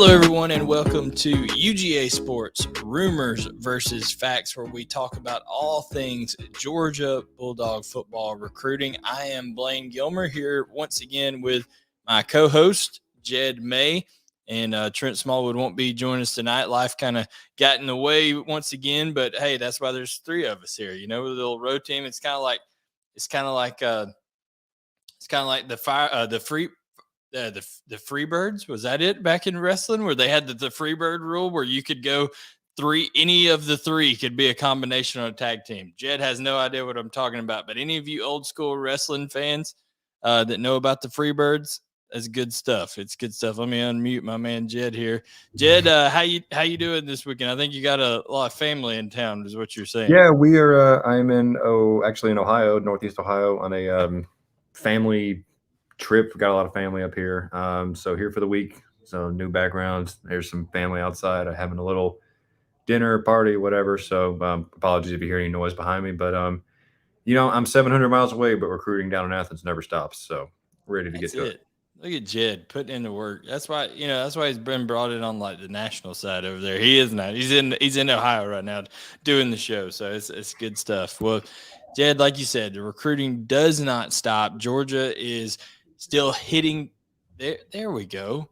Hello, everyone, and welcome to UGA Sports Rumors versus Facts, where we talk about all things Georgia Bulldog football recruiting. I am Blaine Gilmer here once again with my co-host, Jed May, and Trent Smallwood won't be joining us tonight. Life kind of got in the way once again, but hey, that's why there's three of us here. You know, with the little road team, it's kind of like the Freebirds. Was that it back in wrestling where they had the Freebird rule where you could go any of the three could be a combination on a tag team? Jed has no idea what I'm talking about, but any of you old school wrestling fans that know about the Freebirds, that's good stuff. It's good stuff. Let me unmute my man Jed here. Jed, how you doing this weekend? I think you got a lot of family in town, is what you're saying. Yeah, we are. I'm in Ohio, Northeast Ohio, on a family trip. We got a lot of family up here. So here for the week. So new backgrounds. There's some family outside. I'm having a little dinner party, whatever. So apologies if you hear any noise behind me. But I'm 700 miles away, but recruiting down in Athens never stops. So ready to get to it. Look at Jed putting in the work. That's why he's been brought in on like the national side over there. He is not. He's in Ohio right now doing the show. So it's good stuff. Well, Jed, like you said, the recruiting does not stop. Georgia is still hitting. There we go.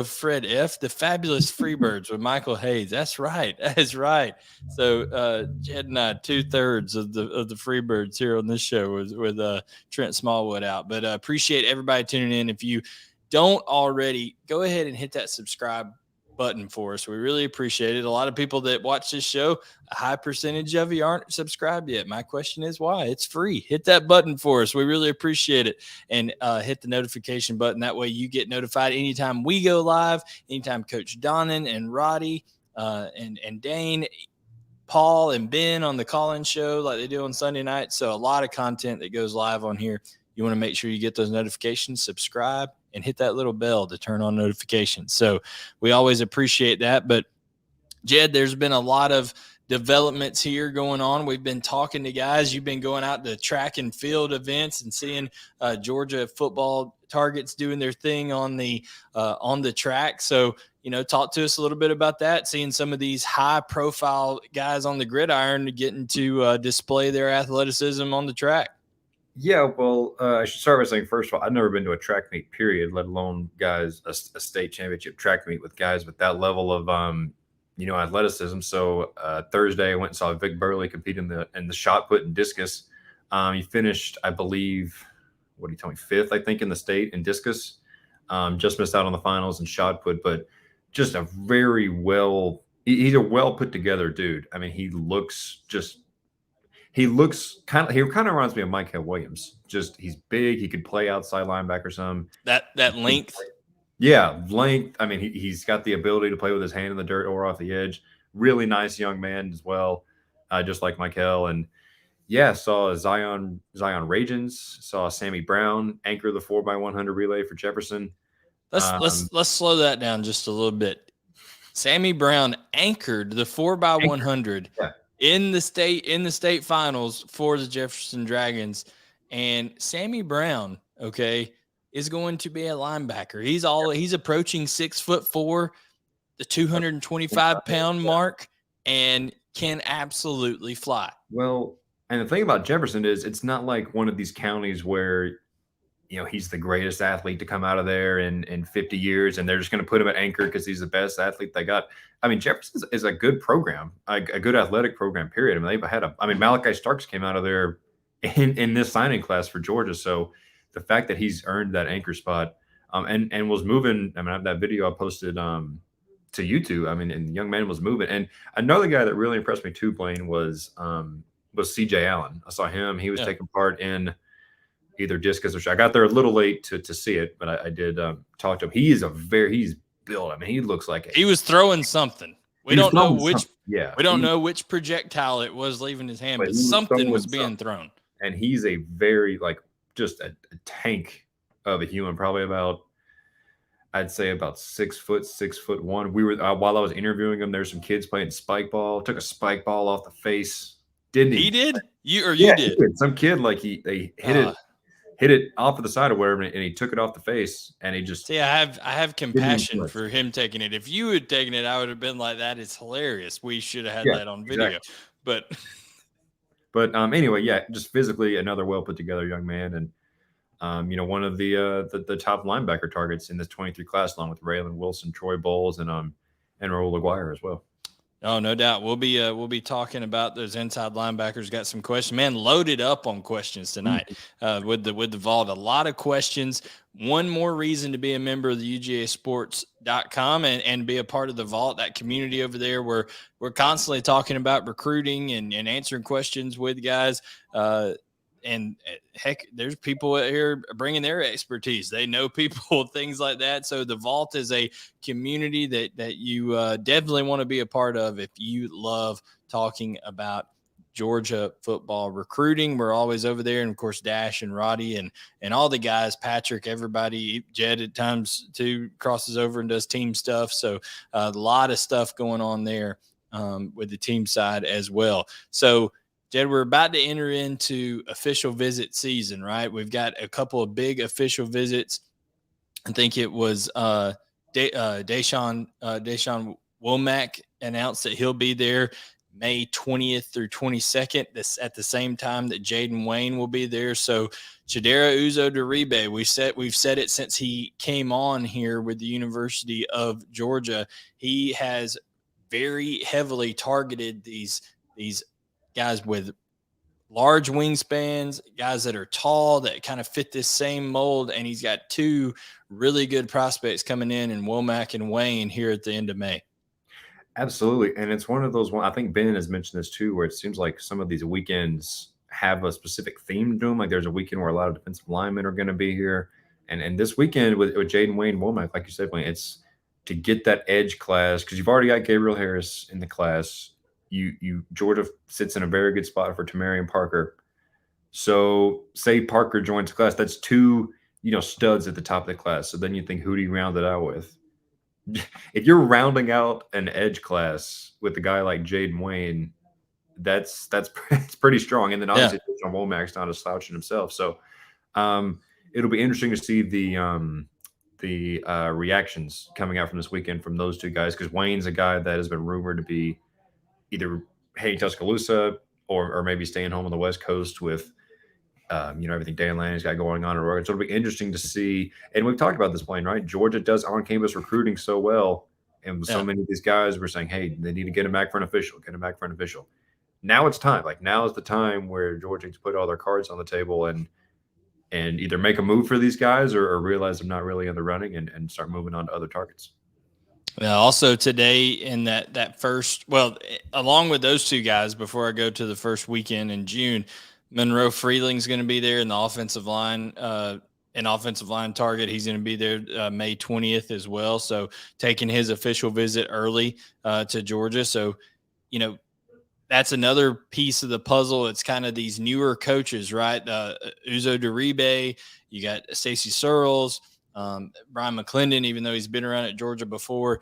Fred F. The fabulous Freebirds with Michael Hayes. That's right. That is right. So Jed and I, 2/3 of the Freebirds here on this show with Trent Smallwood out. But appreciate everybody tuning in. If you don't already, go ahead and hit that subscribe button for us. We really appreciate it. A lot of people that watch this show, a high percentage of you aren't subscribed yet. My question is why? It's free. Hit that button for us. We really appreciate it. And hit the notification button. That way you get notified anytime we go live, anytime Coach Donnan and Roddy and Dane, Paul and Ben on the call-in show like they do on Sunday night. So a lot of content that goes live on here. You want to make sure you get those notifications, subscribe, and hit that little bell to turn on notifications. So we always appreciate that. But, Jed, there's been a lot of developments here going on. We've been talking to guys. You've been going out to track and field events and seeing Georgia football targets doing their thing on the track. So, talk to us a little bit about that, seeing some of these high-profile guys on the gridiron getting to display their athleticism on the track. Yeah, well, I should start by saying, first of all, I've never been to a track meet, period, let alone a state championship track meet with guys with that level of, athleticism. So Thursday, I went and saw Vic Burley compete in the shot put and discus. He finished, I believe, what did he tell me, 5th, I think, in the state in discus. Just missed out on the finals in shot put, but just a very he's a well put together dude. I mean, he kind of reminds me of Mike Williams. Just he's big. He could play outside linebacker some. That length. Yeah, length. I mean, he's got the ability to play with his hand in the dirt or off the edge. Really nice young man as well, just like Michael. And yeah, saw Zion Ragens, saw Sammy Brown anchor the 4x100 relay for Jefferson. Let's slow that down just a little bit. Sammy Brown anchored the 4x100. Yeah. In the state finals for the Jefferson Dragons, and Sammy Brown, is going to be a linebacker. He's approaching 6'4", the 225-pound mark, and can absolutely fly. Well, and the thing about Jefferson is it's not like one of these counties where he's the greatest athlete to come out of there in 50 years, and they're just going to put him at anchor because he's the best athlete they got. I mean, Jefferson is a good program, a good athletic program, period. I mean, they've had Malachi Starks came out of there in this signing class for Georgia. So the fact that he's earned that anchor spot and was moving, I mean, that video I posted to YouTube, I mean, and the young man was moving. And another guy that really impressed me too, Blaine, was CJ Allen. I saw him. He was taking part in either discus or shot. I got there a little late to see it, but I did talk to him. He's built. I mean, he looks like he was throwing something. We don't know which projectile it was leaving his hand, but something was being thrown. And he's a very just a tank of a human, probably I'd say about 6 foot, 6'1". We were while I was interviewing him, there's some kids playing spike ball. Took a spike ball off the face. Didn't he? He did? You did? Some kid they hit it. hit it off of the side or whatever, and he took it off the face, and he just See, I have didn't even compassion flinch. for him taking it. If you had taken it, I would have been like, "That is hilarious. We should have had Yeah, that on video." exactly. But But anyway, yeah, just physically another well put together young man, and one of the top linebacker targets in this 23 class, along with Raylan Wilson, Troy Bowles, and Joenel Aguero as well. oh, no doubt. We'll be talking about those inside linebackers. Got some questions, man. Loaded up on questions tonight with the vault. A lot of questions. One more reason to be a member of the UGASports.com and be a part of the vault, that community over there where we're constantly talking about recruiting and answering questions with guys. And heck, there's people here bringing their expertise. They know people, things like that. So the vault is a community that you definitely want to be a part of if you love talking about Georgia football recruiting. We're always over there, and of course Dash and Roddy and all the guys, Patrick, everybody, Jed at times too crosses over and does team stuff. So a lot of stuff going on there with the team side as well. So Jed, we're about to enter into official visit season, right? We've got a couple of big official visits. I think it was Deshaun Womack announced that he'll be there May 20th through 22nd. This at the same time that Jaden Wayne will be there. So Chidera Uzo-Diribe, we've said it since he came on here with the University of Georgia. He has very heavily targeted these guys with large wingspans, guys that are tall, that kind of fit this same mold. And he's got two really good prospects coming in Womack and Wayne here at the end of May. Absolutely. And it's one of those, I think Ben has mentioned this too, where it seems like some of these weekends have a specific theme to them. Like there's a weekend where a lot of defensive linemen are going to be here. And this weekend with Jaden Wayne Womack, like you said, Wayne, it's to get that edge class, because you've already got Gabriel Harris in the class. Georgia sits in a very good spot for Tamarian Parker. So say Parker joins the class, that's two, studs at the top of the class. So then you think, who do you round it out with? If you're rounding out an edge class with a guy like Jaden Wayne, that's pretty strong. And then obviously John Womack's not a slouch in himself. So it'll be interesting to see the reactions coming out from this weekend from those two guys, because Wayne's a guy that has been rumored to be either heading Tuscaloosa or maybe staying home on the West Coast with everything Dan Lanning's got going on in Oregon. So it'll be interesting to see. And we've talked about this playing, right? Georgia does on-campus recruiting so well. And so many of these guys were saying, hey, they need to get him back for an official, Now it's time. Like now is the time where Georgia needs to put all their cards on the table and either make a move for these guys or realize they're not really in the running and start moving on to other targets. Also today in that first, along with those two guys, before I go to the first weekend in June, Monroe Freeling's going to be there in the offensive line, target. He's going to be there May 20th as well. So taking his official visit early to Georgia. So, that's another piece of the puzzle. It's kind of these newer coaches, right? Uzo-Diribe, you got Stacy Searels, Brian McClendon, even though he's been around at Georgia before.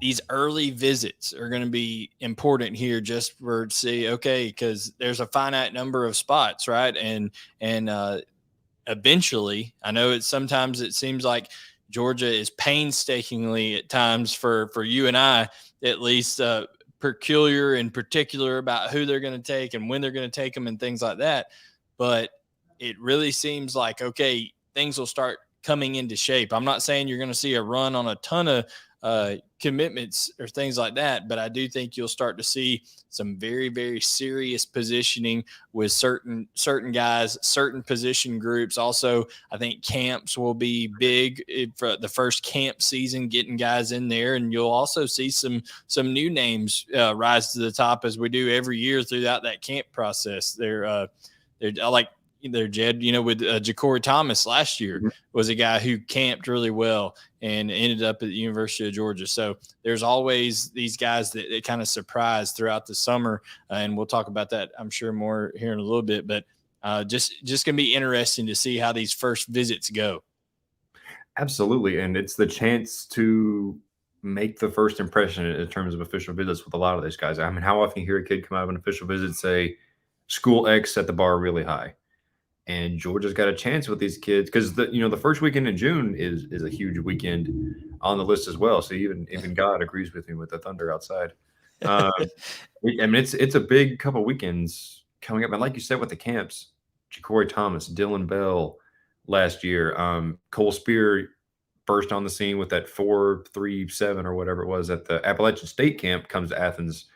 These early visits are going to be important here just for because there's a finite number of spots, right? And eventually, I know sometimes it seems like Georgia is painstakingly at times for you and I, at least, peculiar and particular about who they're going to take and when they're going to take them and things like that. But it really seems like, things will start coming into shape. I'm not saying you're going to see a run on a ton of commitments or things like that, but I do think you'll start to see some very, very serious positioning with certain guys, certain position groups. Also, I think camps will be big for the first camp season, getting guys in there, and you'll also see some new names rise to the top as we do every year throughout that camp process. I like there, Jed, with Ja'Cory Thomas last year was a guy who camped really well and ended up at the University of Georgia. So there's always these guys that kind of surprise throughout the summer. And we'll talk about that, I'm sure, more here in a little bit. But just going to be interesting to see how these first visits go. Absolutely. And it's the chance to make the first impression in terms of official visits with a lot of these guys. I mean, how often you hear a kid come out of an official visit say, school X set the bar really high? and Georgia's got a chance with these kids because the first weekend in June is a huge weekend on the list as well. So even God agrees with me with the Thunder outside. Um, I mean, it's a big couple weekends coming up, and like you said with the camps, Ja'Cory Thomas, Dylan Bell last year, Cole Spear burst on the scene with that 4.37 or whatever it was at the Appalachian State camp, comes to Athens,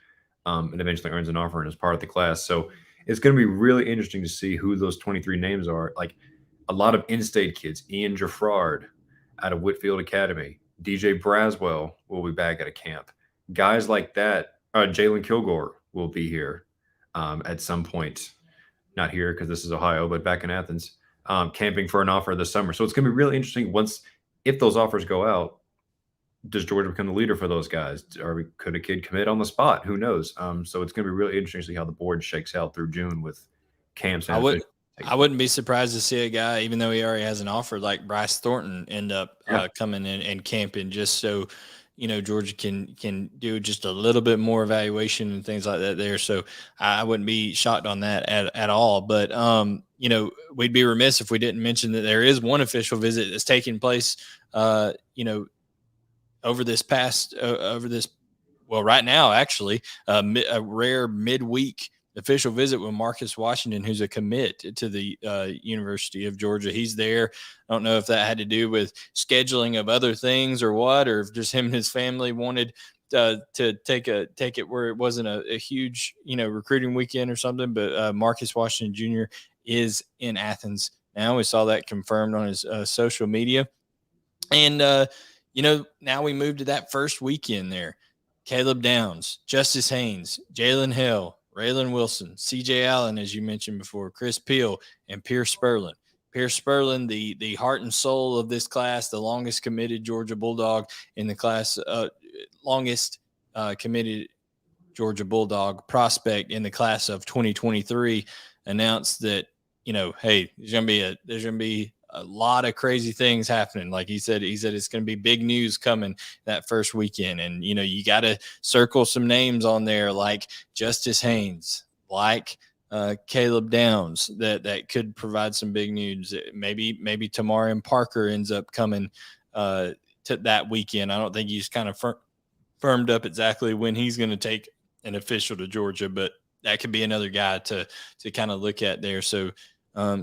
and eventually earns an offer and is part of the class. So it's going to be really interesting to see who those 23 names are. Like a lot of in-state kids, Ian Jaffrard out of Whitfield Academy, DJ Braswell will be back at a camp. Guys like that, Jalen Kilgore will be here at some point. Not here because this is Ohio, but back in Athens, camping for an offer this summer. So it's going to be really interesting if those offers go out. Does Georgia become the leader for those guys? Or could a kid commit on the spot? Who knows? So it's going to be really interesting to see how the board shakes out through June with camps. I wouldn't be surprised to see a guy, even though he already has an offer, like Bryce Thornton end up coming in and camping just so, Georgia can do just a little bit more evaluation and things like that there. So I wouldn't be shocked on that at all. But, we'd be remiss if we didn't mention that there is one official visit that's taking place, right now, actually, a rare midweek official visit with Marcus Washington, who's a commit to the University of Georgia. He's there. I don't know if that had to do with scheduling of other things or what, or if just him and his family wanted to take it where it wasn't a huge, recruiting weekend or something. But Marcus Washington Jr. is in Athens now. We saw that confirmed on his social media. And, now we move to that first weekend there. Caleb Downs, Justice Haynes, Jalen Hill, Raylan Wilson, CJ Allen, as you mentioned before, Chris Peel, and Pierce Spurlin. Pierce Spurlin, the heart and soul of this class, the longest committed Georgia Bulldog in the class, longest committed Georgia Bulldog prospect in the class of 2023, announced that, hey, there's going to be a lot of crazy things happening. Like he said it's going to be big news coming that first weekend. And, you got to circle some names on there like Justice Haynes, like Caleb Downs, that could provide some big news. Maybe Tamarian Parker ends up coming to that weekend. I don't think he's kind of firmed up exactly when he's going to take an official to Georgia, but that could be another guy to kind of look at there. So,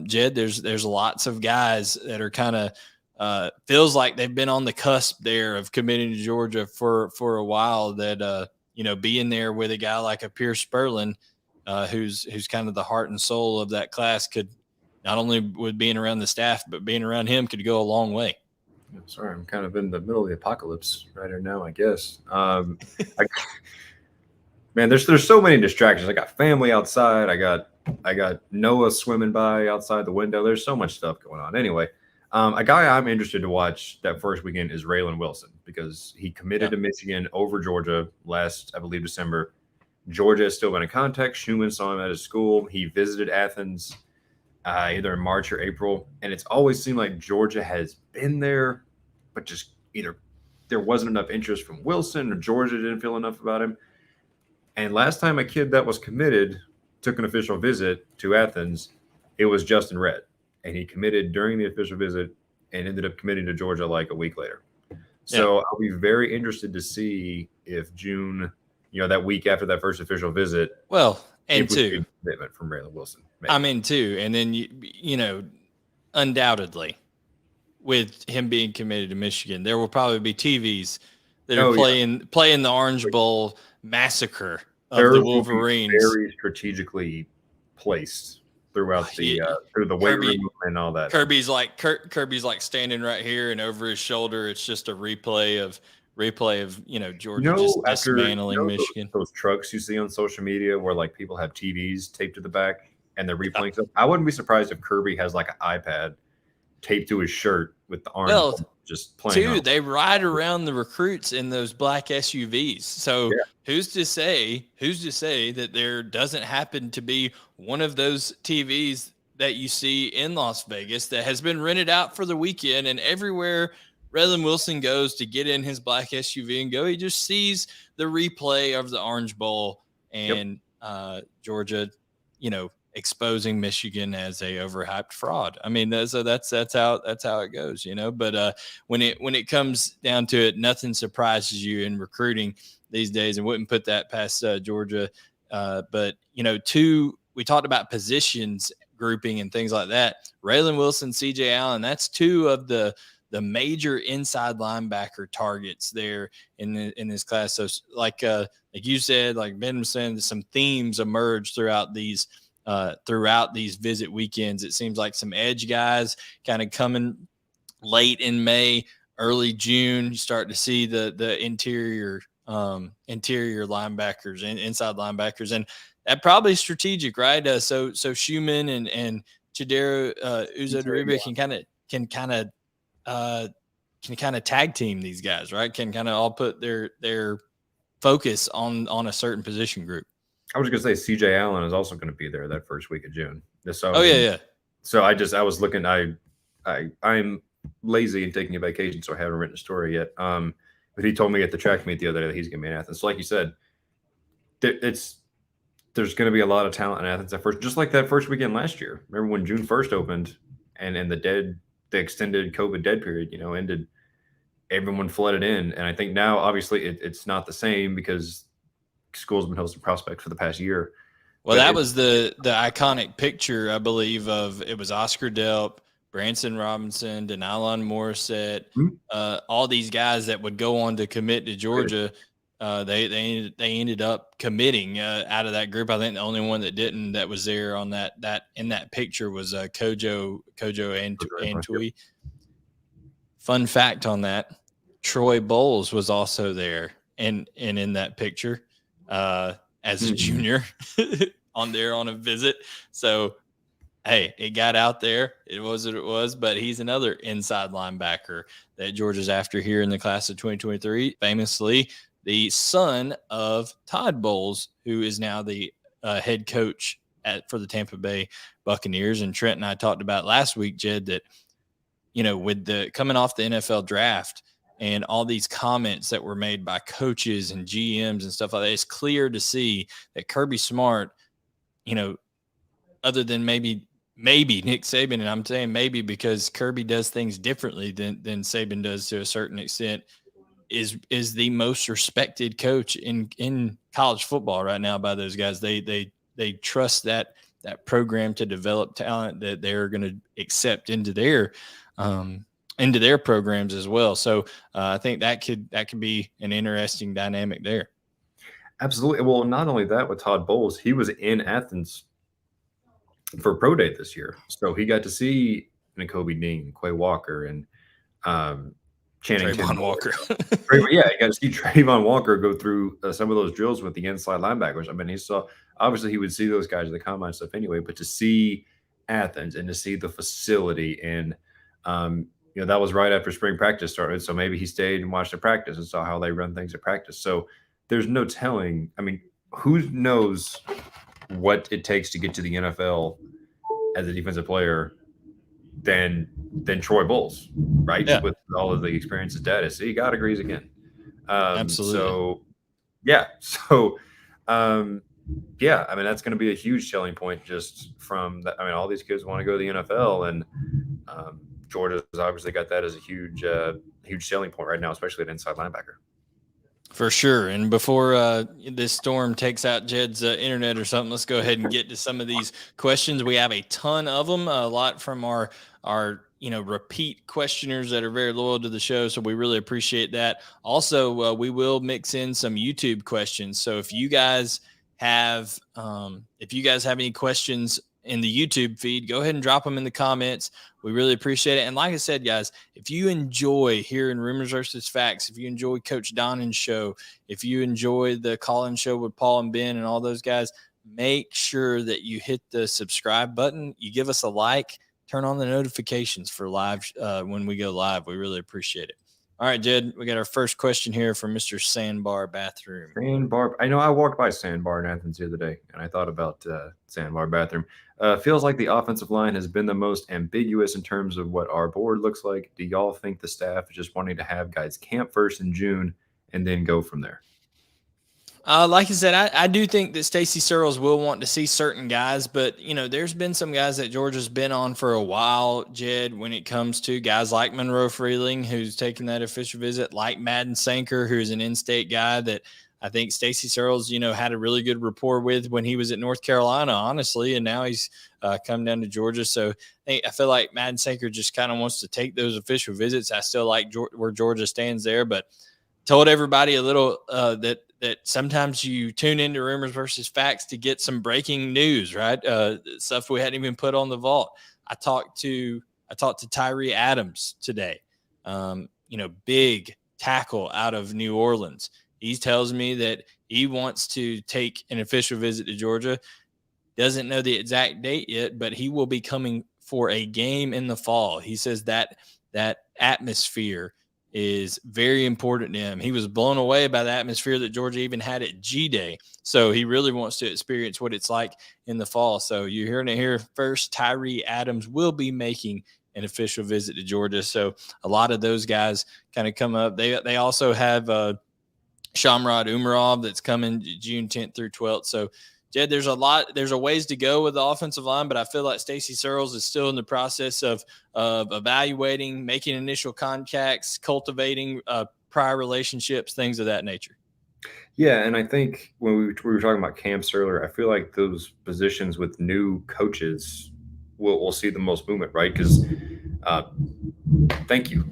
Jed, there's lots of guys that are kind of feels like they've been on the cusp there of committing to Georgia for a while. That being there with a guy like a Pierce Spurlin, who's kind of the heart and soul of that class, could not only with being around the staff, but being around him could go a long way. Sorry, I'm kind of in the middle of the apocalypse right here now, I guess. Man, there's so many distractions. I got family outside. I got Noah swimming by outside the window. There's so much stuff going on. Anyway, a guy I'm interested to watch that first weekend is Raylan Wilson because he committed to Michigan over Georgia last, I believe, December. Georgia has still been in contact. Schumann saw him at his school. He visited Athens either in March or April, and it's always seemed like Georgia has been there, but just either there wasn't enough interest from Wilson or Georgia didn't feel enough about him. And last time a kid that was committed took an official visit to Athens, it was Justin Redd. And he committed during the official visit and ended up committing to Georgia like a week later. So I'll be very interested to see if June, that week after that first official visit. Well, and two, commitment from Raylan Wilson. Maybe. I mean, too. And then, undoubtedly, with him being committed to Michigan, there will probably be TVs that are playing the Orange Bowl massacre of the Wolverines. Very strategically placed throughout through the weight room and all that. Kirby's like standing right here, and over his shoulder, it's just a replay of Georgia just dismantling Michigan. Those trucks you see on social media where like people have TVs taped to the back and they're replaying stuff. I wouldn't be surprised if Kirby has like an iPad taped to his shirt with the arms just playing. Dude, they ride around the recruits in those black SUVs. So who's to say that there doesn't happen to be one of those TVs that you see in Las Vegas that has been rented out for the weekend, and everywhere Raylan Wilson goes to get in his black SUV and go, he just sees the replay of the Orange Bowl and Georgia, exposing Michigan as a overhyped fraud. I mean, that's how it goes, But when it comes down to it, nothing surprises you in recruiting these days, and wouldn't put that past Georgia. But we talked about positions grouping and things like that. Raylan Wilson, CJ Allen, that's two of the major inside linebacker targets there in this class. So like you said, like Ben was saying, some themes emerge throughout these visit weekends. It seems like some edge guys kind of coming late in May, early June. You start to see the interior linebackers and inside linebackers, and that probably is strategic, right? So Schumann and Chidera Uzo-diribe can kind of tag team these guys, right? Can kind of all put their focus on a certain position group. I was going to say CJ Allen is also going to be there that first week of June. Yeah. So I was looking. I'm lazy and taking a vacation, so I haven't written a story yet. But he told me at the track meet the other day that he's going to be in Athens. So like you said, there's going to be a lot of talent in Athens at first, just like that first weekend last year. Remember when June 1st opened and the extended COVID dead period, ended, everyone flooded in. And I think now, obviously, it's not the same because school's been hosting prospects for the past year. Well, that was the iconic picture, I believe, of it was Oscar Delp, Branson Robinson, Denylon Morissette, all these guys that would go on to commit to Georgia. They ended up committing out of that group. I think the only one that didn't, that was there on that in that picture, was Kojo Antui. Fun fact on that: Troy Bowles was also there and in that picture as a junior on a visit. So hey, it got out there. It was what it was, but he's another inside linebacker that Georgia's after here in the class of 2023. Famously, the son of Todd Bowles, who is now the head coach for the Tampa Bay Buccaneers. And Trent and I talked about last week, Jed, that, with the coming off the NFL draft and all these comments that were made by coaches and GMs and stuff like that, it's clear to see that Kirby Smart, other than maybe Nick Saban, and I'm saying maybe because Kirby does things differently than Saban does to a certain extent, is the most respected coach in college football right now by those guys. They trust that program to develop talent that they're going to accept into their programs as well. So I think that could be an interesting dynamic there. Absolutely. Well, not only that, with Todd Bowles, he was in Athens for pro day this year, so he got to see Nakobe Dean, Quay Walker, and Channing Trayvon Walker. Yeah, you got to see Trayvon Walker go through some of those drills with the inside linebackers. I mean, obviously he would see those guys at the combine stuff anyway, but to see Athens and to see the facility, and that was right after spring practice started, so maybe he stayed and watched the practice and saw how they run things at practice. So there's no telling. I mean, who knows what it takes to get to the NFL as a defensive player than Troy Bowles, right? Yeah. With all of the experience his dad is. See, God agrees again. Absolutely. So, yeah. I mean, that's going to be a huge selling point just from that. I mean, all these kids want to go to the NFL, and Georgia's obviously got that as a huge selling point right now, especially at inside linebacker. For sure. And before this storm takes out Jed's internet or something, let's go ahead and get to some of these questions. We have a ton of them, a lot from our repeat questioners that are very loyal to the show. So we really appreciate that. Also, we will mix in some YouTube questions. So if you guys have any questions in the YouTube feed, go ahead and drop them in the comments. We really appreciate it. And like I said, guys, if you enjoy hearing Rumors versus Facts, if you enjoy Coach Donnin's show, if you enjoy the call-in show with Paul and Ben and all those guys, make sure that you hit the subscribe button. You give us a like, turn on the notifications for live when we go live. We really appreciate it. All right, Jed, we got our first question here from Mr. Sandbar Bathroom. Sandbar. I know I walked by Sandbar in Athens the other day, and I thought about Sandbar Bathroom. Feels like the offensive line has been the most ambiguous in terms of what our board looks like. Do y'all think the staff is just wanting to have guys camp first in June and then go from there? Like I said, I do think that Stacy Searels will want to see certain guys, but there's been some guys that Georgia's been on for a while, Jed, when it comes to guys like Monroe Freeling, who's taking that official visit, like Madden Sanker, who's an in-state guy that I think Stacy Searels, had a really good rapport with when he was at North Carolina, honestly, and now he's come down to Georgia. So I feel like Madden Sanker just kind of wants to take those official visits. I still like where Georgia stands there, but told everybody a little that sometimes you tune into rumors versus facts to get some breaking news, right? Stuff we hadn't even put on the vault. I talked to Tyree Adams today. Big tackle out of New Orleans. He tells me that he wants to take an official visit to Georgia. Doesn't know the exact date yet, but he will be coming for a game in the fall. He says that atmosphere is very important to him. He was blown away by the atmosphere that Georgia even had at G-Day. So he really wants to experience what it's like in the fall. So you're hearing it here first. Tyree Adams will be making an official visit to Georgia. So a lot of those guys kind of come up. They also have Shamrod Umarov that's coming June 10th through 12th. So Jed, there's a ways to go with the offensive line, but I feel like Stacy Searels is still in the process of evaluating, making initial contacts, cultivating prior relationships, things of that nature. Yeah, and I think when we were talking about camps earlier, I feel like those positions with new coaches will see the most movement, right? Because, thank you.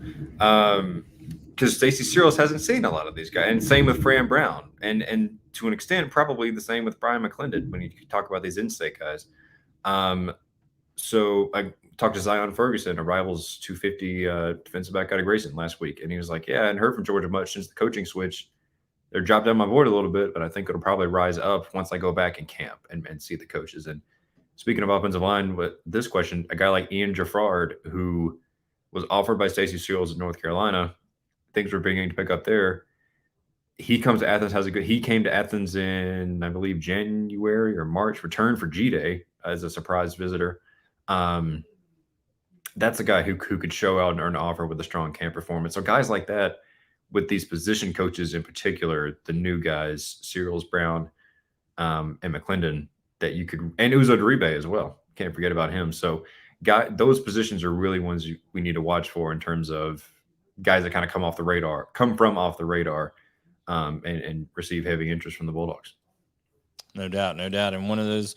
Because Stacy Searels hasn't seen a lot of these guys, and same with Fran Brown, and to an extent, probably the same with Brian McClendon when you talk about these in-state guys. So I talked to Zion Ferguson, a Rivals 250 defensive back out of Grayson last week, and he was like, "Yeah, I hadn't heard from Georgia much since the coaching switch. They're dropped down my board a little bit, but I think it'll probably rise up once I go back in camp and see the coaches." And speaking of offensive line, with this question, a guy like Ian Jaffrard, who was offered by Stacy Searels in North Carolina, things were beginning to pick up there. He comes to Athens, he came to Athens in, I believe, January or March, returned for G-Day as a surprise visitor. That's a guy who could show out and earn an offer with a strong camp performance. So guys like that, with these position coaches in particular, the new guys, Searels, Brown, and McClendon, that you could, and uzo-diribe as well. Can't forget about him. So those positions are really ones we need to watch for in terms of guys that kind of come from off the radar, and receive heavy interest from the Bulldogs. No doubt. And one of those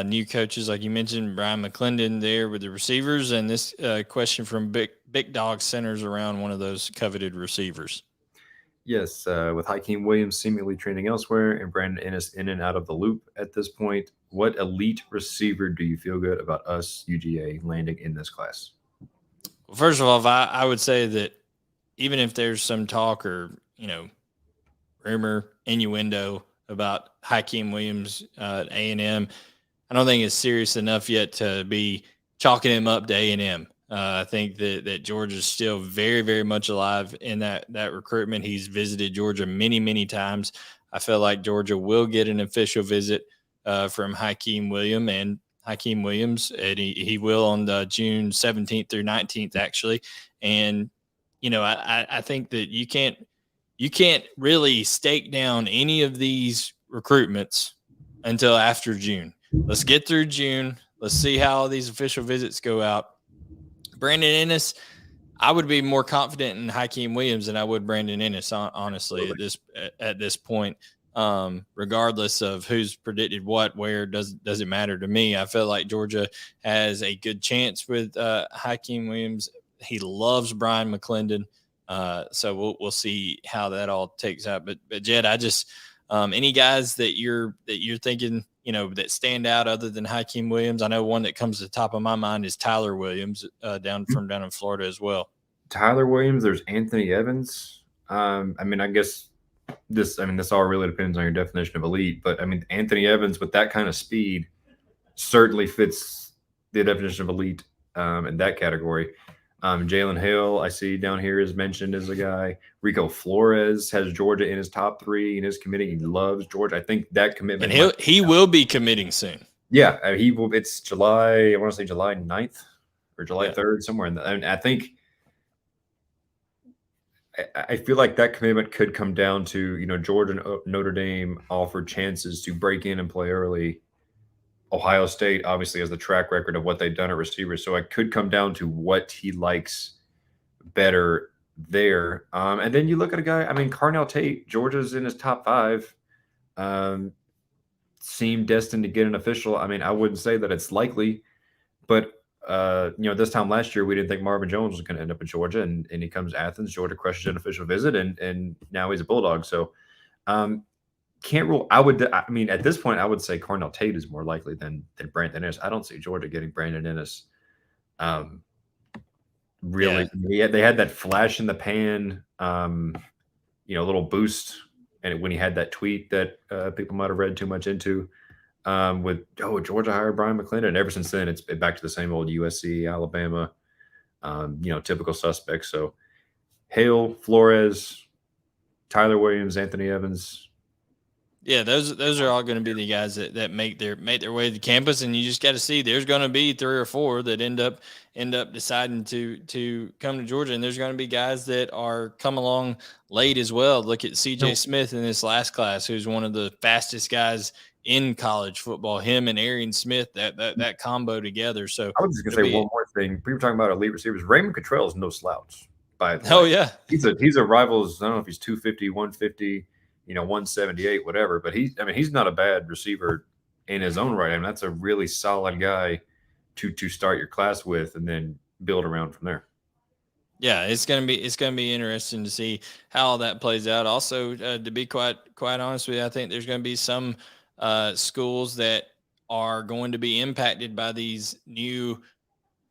new coaches, like you mentioned, Brian McClendon there with the receivers, and this question from Big Dog centers around one of those coveted receivers. Yes, with Hakeem Williams seemingly training elsewhere and Brandon Ennis in and out of the loop at this point, what elite receiver do you feel good about us, UGA, landing in this class? Well, first of all, I would say that even if there's some talk or, rumor, innuendo about Hakeem Williams at A&M, I don't think it's serious enough yet to be chalking him up to A&M. I think that Georgia's still very, very much alive in that recruitment. He's visited Georgia many, many times. I feel like Georgia will get an official visit from Hakeem Williams, and he will on June 17th through 19th, actually. And, I think that you can't really stake down any of these recruitments until after June. Let's get through June. Let's see how these official visits go out. Brandon Ennis, I would be more confident in Hakeem Williams than I would Brandon Ennis, honestly, at this point. Regardless of who's predicted what, where, doesn't matter to me. I feel like Georgia has a good chance with Hakeem Williams. He loves Brian McClendon. So we'll see how that all takes out. But Jed, I just any guys that you're thinking, that stand out other than Hakeem Williams. I know one that comes to the top of my mind is Tyler Williams, down in Florida as well. Tyler Williams, there's Anthony Evans. I guess this all really depends on your definition of elite, but Anthony Evans with that kind of speed certainly fits the definition of elite in that category. Jalen Hill, I see down here, is mentioned as a guy. Rico Flores has Georgia in his top 3 in his committee. He loves Georgia. I think that commitment. And he will be committing soon. Yeah, he will. It's July, I want to say July 9th or July 3rd, somewhere in that. And I think I feel like that commitment could come down to, Georgia and Notre Dame offered chances to break in and play early. Ohio State obviously has the track record of what they've done at receivers, so it could come down to what he likes better there. And then you look at a guy, I mean, Carnell Tate, Georgia's in his top 5. Seemed destined to get an official. I mean, I wouldn't say that it's likely, but this time last year we didn't think Marvin Jones was going to end up in Georgia, and he comes to Athens. Georgia crushes an official visit, and now he's a Bulldog. So can't rule. I mean, at this point, I would say Carnell Tate is more likely than Brandon Ennis. I don't see Georgia getting Brandon Ennis. Really, yeah. They had that flash in the pan, little boost, and when he had that tweet that people might have read too much into, with Georgia hired Brian McClendon, and ever since then it's back to the same old USC, Alabama, typical suspects. So Hale, Flores, Tyler Williams, Anthony Evans. Yeah, those are all going to be the guys that make their way to campus, and you just got to see there's going to be 3 or 4 that end up deciding to come to Georgia, and there's going to be guys that are come along late as well. Look at CJ Smith in this last class, who's one of the fastest guys in college football. Him and Arian Smith, that combo together. So I was just gonna say one more thing. We were talking about elite receivers. Raymond Cottrell is no slouch. Yeah, he's a Rivals. I don't know if he's 250, 150. 178, whatever. But he's not a bad receiver in his own right. I mean, that's a really solid guy to start your class with, and then build around from there. Yeah, it's gonna be interesting to see how all that plays out. Also, to be quite honest with you, I think there's going to be some schools that are going to be impacted by these new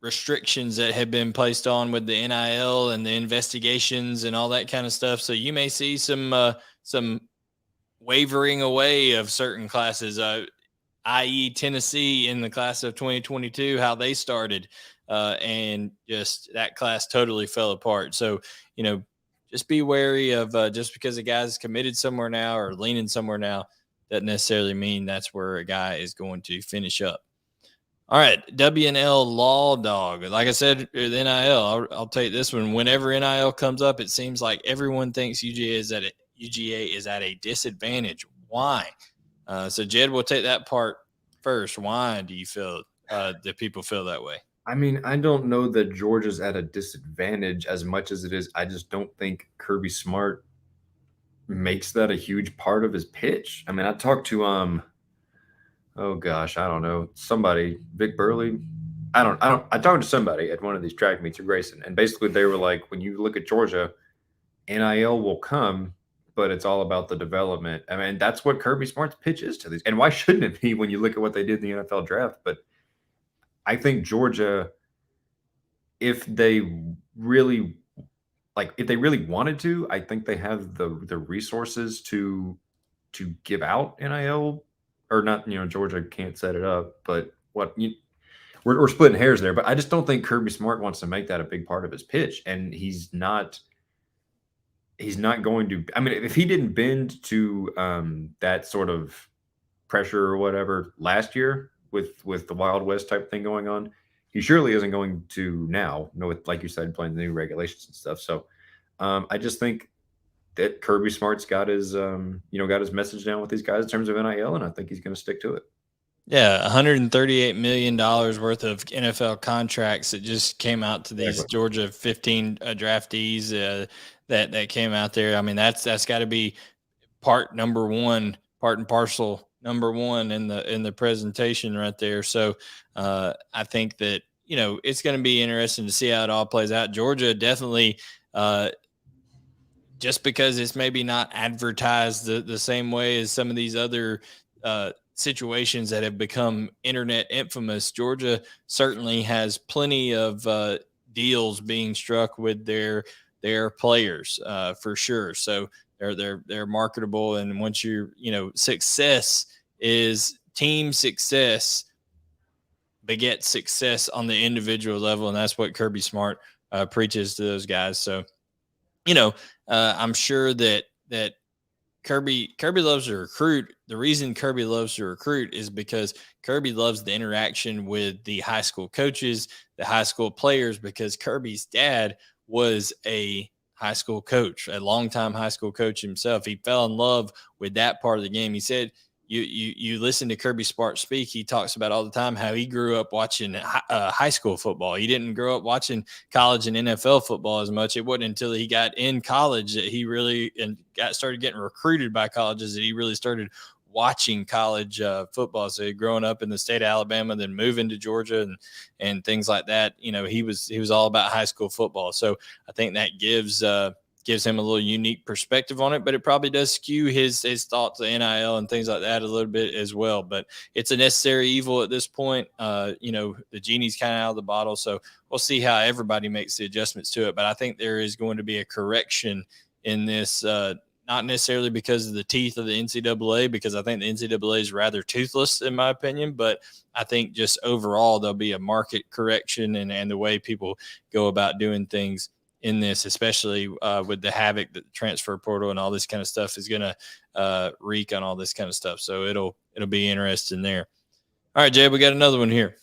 restrictions that have been placed on with the NIL and the investigations and all that kind of stuff. So you may see some wavering away of certain classes, i.e. Tennessee in the class of 2022, how they started, and just that class totally fell apart. So, just be wary of just because a guy's committed somewhere now or leaning somewhere now, doesn't necessarily mean that's where a guy is going to finish up. All right, WNL Law Dog. Like I said, the NIL, I'll take this one. Whenever NIL comes up, it seems like everyone thinks UGA is at a disadvantage. Why? So, Jed, we'll take that part first. Why do you feel that people feel that way? I mean, I don't know that Georgia's at a disadvantage as much as it is. I just don't think Kirby Smart makes that a huge part of his pitch. I mean, I talked to oh gosh, I don't know, somebody, Vic Burley. I talked to somebody at one of these track meets at Grayson, and basically they were like, when you look at Georgia, NIL will come, but it's all about the development. I mean, that's what Kirby Smart's pitch is to these. And why shouldn't it be when you look at what they did in the NFL draft? But I think Georgia, if they really wanted to, I think they have the resources to give out NIL, or not. Georgia can't set it up, but we're splitting hairs there. But I just don't think Kirby Smart wants to make that a big part of his pitch, and he's not going to. I mean, if he didn't bend to that sort of pressure or whatever last year with the Wild West type thing going on, he surely isn't going to now. With, like you said, playing the new regulations and stuff. So I just think that Kirby Smart's got his message down with these guys in terms of NIL, and I think he's going to stick to it. Yeah, $138 million worth of NFL contracts that just came out to these Georgia 15 draftees that came out there. I mean, that's got to be part and parcel number one in the presentation right there. So I think that it's going to be interesting to see how it all plays out. Georgia definitely. Just because it's maybe not advertised the same way as some of these other situations that have become internet infamous, Georgia certainly has plenty of deals being struck with their players for sure. So they're marketable, and once success is team success begets success on the individual level, and that's what Kirby Smart preaches to those guys. So. I'm sure that Kirby loves to recruit. The reason Kirby loves to recruit is because Kirby loves the interaction with the high school coaches, the high school players, because Kirby's dad was a high school coach, a longtime high school coach himself. He fell in love with that part of the game. He said, you listen to Kirby Smart speak. He talks about all the time how he grew up watching high school football. He didn't grow up watching college and NFL football as much. It wasn't until he got in college that he really started getting recruited by colleges that he really started watching college football. So growing up in the state of Alabama, then moving to Georgia and things like that, he was all about high school football. So I think that gives him a little unique perspective on it, but it probably does skew his thoughts of NIL and things like that a little bit as well. But it's a necessary evil at this point. The genie's kind of out of the bottle, so we'll see how everybody makes the adjustments to it. But I think there is going to be a correction in this, not necessarily because of the teeth of the NCAA, because I think the NCAA is rather toothless in my opinion, but I think just overall there'll be a market correction and the way people go about doing things in this, especially with the havoc that the transfer portal and all this kind of stuff is going to wreak on all this kind of stuff. So it'll be interesting there. All right, Jay, we got another one here.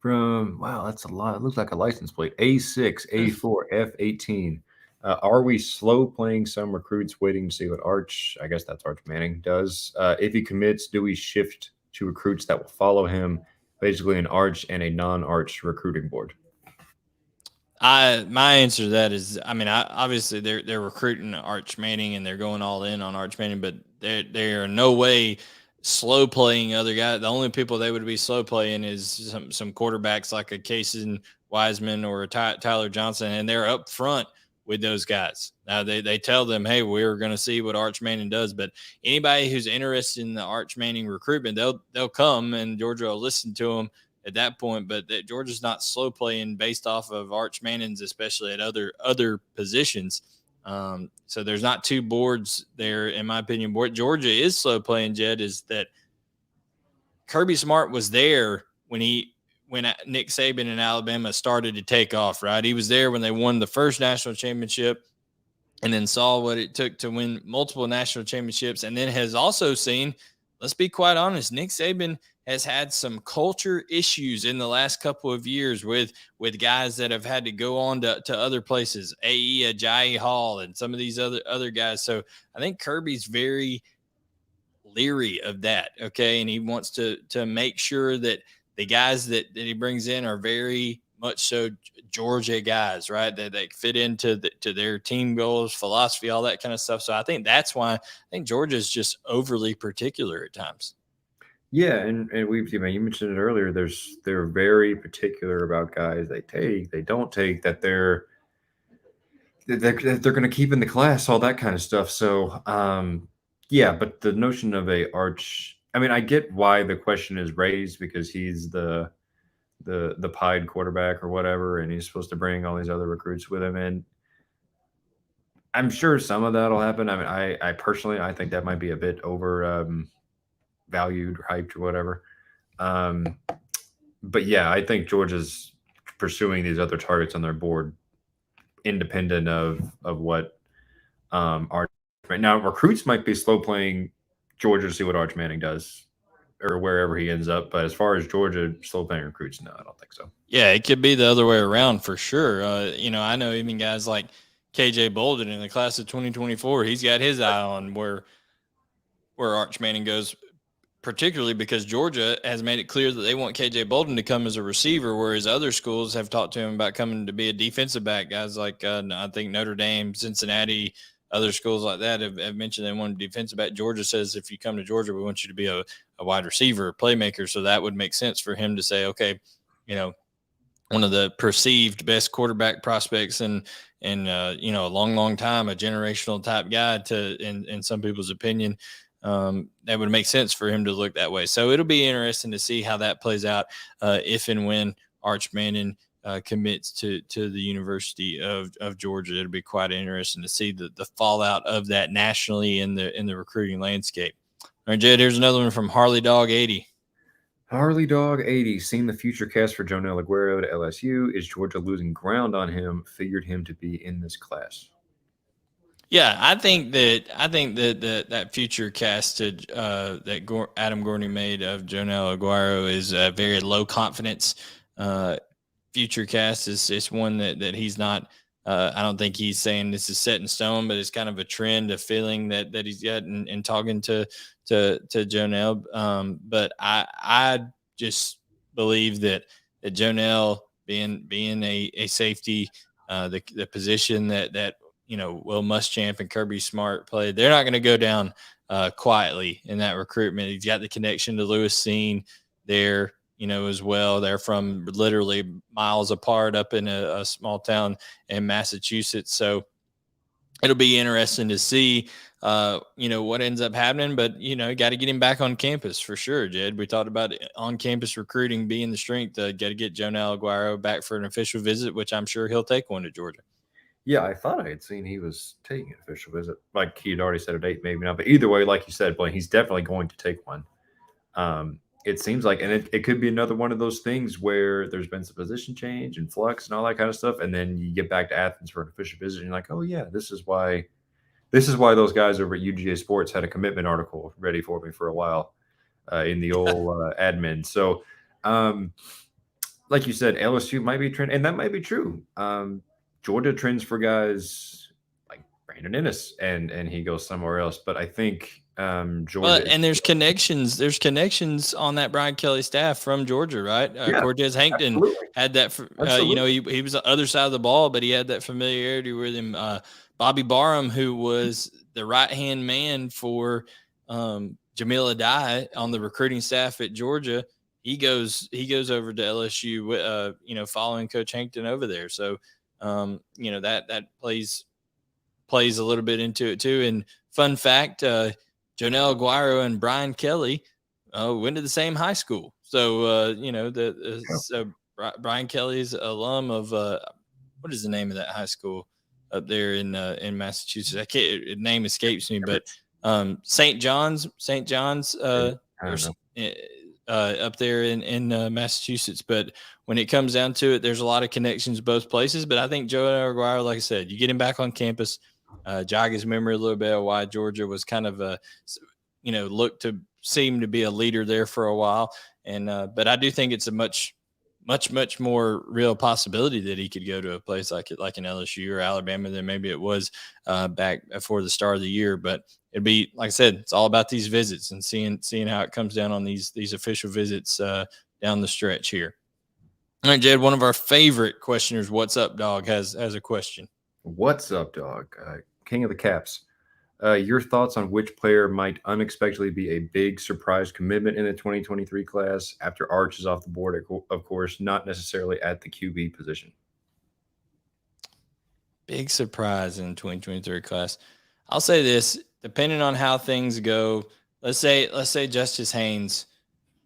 Wow, that's a lot. It looks like a license plate. A6, A4, F18. Are we slow playing some recruits waiting to see what Arch, I guess that's Arch Manning, does? If he commits, do we shift to recruits that will follow him, basically an Arch and a non-Arch recruiting board? My answer to that is, obviously they're recruiting Arch Manning and they're going all in on Arch Manning, but they are no way slow playing other guys. The only people they would be slow playing is some quarterbacks like a Casey Wiseman or a Tyler Johnson, and they're up front with those guys. Now they tell them, hey, we're going to see what Arch Manning does, but anybody who's interested in the Arch Manning recruitment, they'll come and Georgia will listen to them at that point. But Georgia's not slow playing based off of Arch Manning's, especially at other positions. So there's not two boards there, in my opinion. What Georgia is slow playing, Jed, is that Kirby Smart was there when Nick Saban in Alabama started to take off, right? He was there when they won the first national championship and then saw what it took to win multiple national championships, and then has also seen, let's be quite honest, Nick Saban has had some culture issues in the last couple of years with guys that have had to go on to other places, Ajayi Hall and some of these other guys. So I think Kirby's very leery of that, okay? And he wants to make sure that the guys that he brings in are very much so Georgia guys, right? That they fit into to their team goals, philosophy, all that kind of stuff. So I think that's why I think Georgia is just overly particular at times. Yeah, and you mentioned it earlier. They're very particular about guys they take, they don't take, that they're going to keep in the class, all that kind of stuff. So yeah, but the notion of a Arch, I get why the question is raised, because he's the pied quarterback or whatever, and he's supposed to bring all these other recruits with him, and I'm sure some of that'll happen. I personally, I think that might be a bit over valued or hyped or whatever. But yeah, I think Georgia's pursuing these other targets on their board, independent of what Arch. Right now, recruits might be slow playing Georgia to see what Arch Manning does, or wherever he ends up. But as far as Georgia slow playing recruits, no, I don't think so. Yeah, it could be the other way around for sure. I know even guys like KJ Bolden in the class of 2024, he's got his eye on where Arch Manning goes, particularly because Georgia has made it clear that they want KJ Bolden to come as a receiver, whereas other schools have talked to him about coming to be a defensive back. Guys like I think Notre Dame, Cincinnati, other schools like that have mentioned they want a defensive back. Georgia says, if you come to Georgia, we want you to be a wide receiver, a playmaker. So that would make sense for him to say, okay, one of the perceived best quarterback prospects in a long time, a generational type guy in some people's opinion. That would make sense for him to look that way. So it'll be interesting to see how that plays out if and when Arch Manning commits to the University of Georgia. It'll be quite interesting to see the fallout of that nationally in the recruiting landscape. All right, Jed, here's another one from Harley Dog 80. Harley Dog 80, seen the future cast for Joenel Aguero to LSU. Is Georgia losing ground on him? Figured him to be in this class. Yeah, I think that future cast that Adam Gorney made of Joenel Aguero is a very low confidence future cast. It's one that he's not I don't think he's saying this is set in stone, but it's kind of a trend, a feeling that he's got in talking to Joenel. But I just believe that Joenel being a safety, the position that Will Muschamp and Kirby Smart played, they're not going to go down quietly in that recruitment. He's got the connection to Lewis Seen there, as well. They're from literally miles apart up in a small town in Massachusetts. So it'll be interesting to see, what ends up happening. But, got to get him back on campus for sure, Jed. We talked about on-campus recruiting being the strength. Got to get Joenel Aguero back for an official visit, which I'm sure he'll take one to Georgia. Yeah, I thought I had seen he was taking an official visit. Like he had already set a date, maybe not. But either way, like you said, Blaine, he's definitely going to take one. It seems like, and it could be another one of those things where there's been some position change and flux and all that kind of stuff, and then you get back to Athens for an official visit, and you're like, oh yeah, this is why those guys over at UGA Sports had a commitment article ready for me for a while in the old admin. So, like you said, LSU might be trend, and that might be true. Georgia trends for guys like Brandon Ennis, and he goes somewhere else. But I think Georgia. Well, and there's connections. There's connections on that Brian Kelly staff from Georgia, right? Cortez Hankton absolutely. had that. He was the other side of the ball, but he had that familiarity with him. Bobby Barham, who was the right hand man for Jamil Adai on the recruiting staff at Georgia, he goes over to LSU. Following Coach Hankton over there. So that plays a little bit into it too. And fun fact. Joenel Aguero and Brian Kelly went to the same high school. So, Brian Kelly's alum of what is the name of that high school up there in Massachusetts? The name escapes me, but St. John's up there in Massachusetts. But when it comes down to it, there's a lot of connections both places. But I think Joenel Aguero, like I said, you get him back on campus. Jog his memory a little bit of why Georgia was kind of looked to seem to be a leader there for a while. And but I do think it's a much more real possibility that he could go to a place like an LSU or Alabama than maybe it was back before the start of the year. But it'd be, like I said, it's all about these visits and seeing how it comes down on these official visits down the stretch here. All right, Jed, one of our favorite questioners, What's Up Dog, has a question. What's up, dog? King of the Caps. Your thoughts on which player might unexpectedly be a big surprise commitment in the 2023 class after Arch is off the board, of course, not necessarily at the QB position. Big surprise in the 2023 class. I'll say this, depending on how things go, let's say Justice Haynes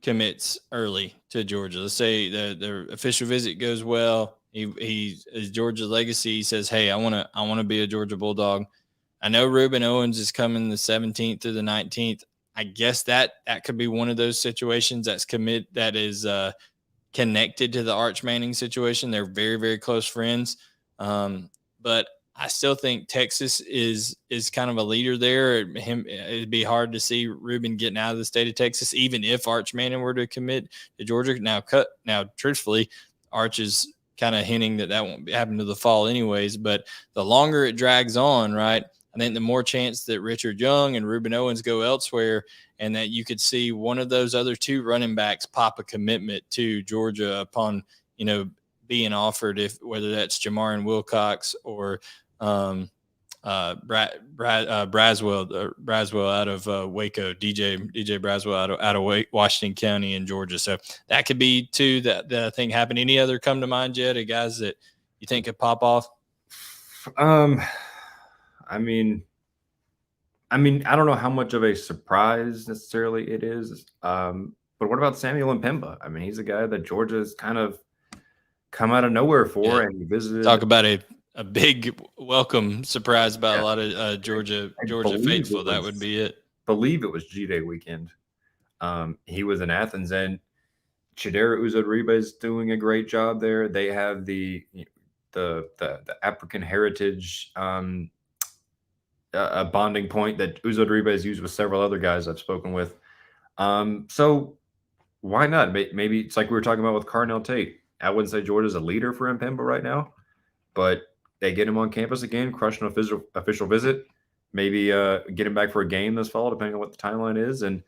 commits early to Georgia. Let's say the official visit goes well. He is Georgia's legacy. He says, "Hey, I want to be a Georgia Bulldog." I know Ruben Owens is coming the 17th through the 19th. I guess that could be one of those situations that is connected to the Arch Manning situation. They're very, very close friends. But I still think Texas is kind of a leader there. It'd be hard to see Ruben getting out of the state of Texas, even if Arch Manning were to commit to Georgia. Now, truthfully, Arch is kind of hinting that won't happen to the fall anyways. But the longer it drags on, right, I think the more chance that Richard Young and Ruben Owens go elsewhere, and that you could see one of those other two running backs pop a commitment to Georgia upon, being offered, whether that's Jamarin Wilcox or Braswell out of Waco, DJ Braswell out of Washington County in Georgia. So that could be two that I think happen. Any other come to mind, Jed, of guys that you think could pop off? I mean, I don't know how much of a surprise necessarily it is. But what about Samuel Mpemba? I mean, he's a guy that Georgia's kind of come out of nowhere for, and he visited. Talk about a big welcome surprise by a lot of Georgia faithful. That would be it. Believe it was G-Day weekend. He was in Athens, and Chidera Uzo-diribe is doing a great job there. They have the African heritage a bonding point that Uzo-diribe has used with several other guys I've spoken with. So why not? Maybe it's like we were talking about with Carnell Tate. I wouldn't say Georgia's a leader for Mpemba right now, but they get him on campus again, crush an official visit, maybe get him back for a game this fall, depending on what the timeline is. And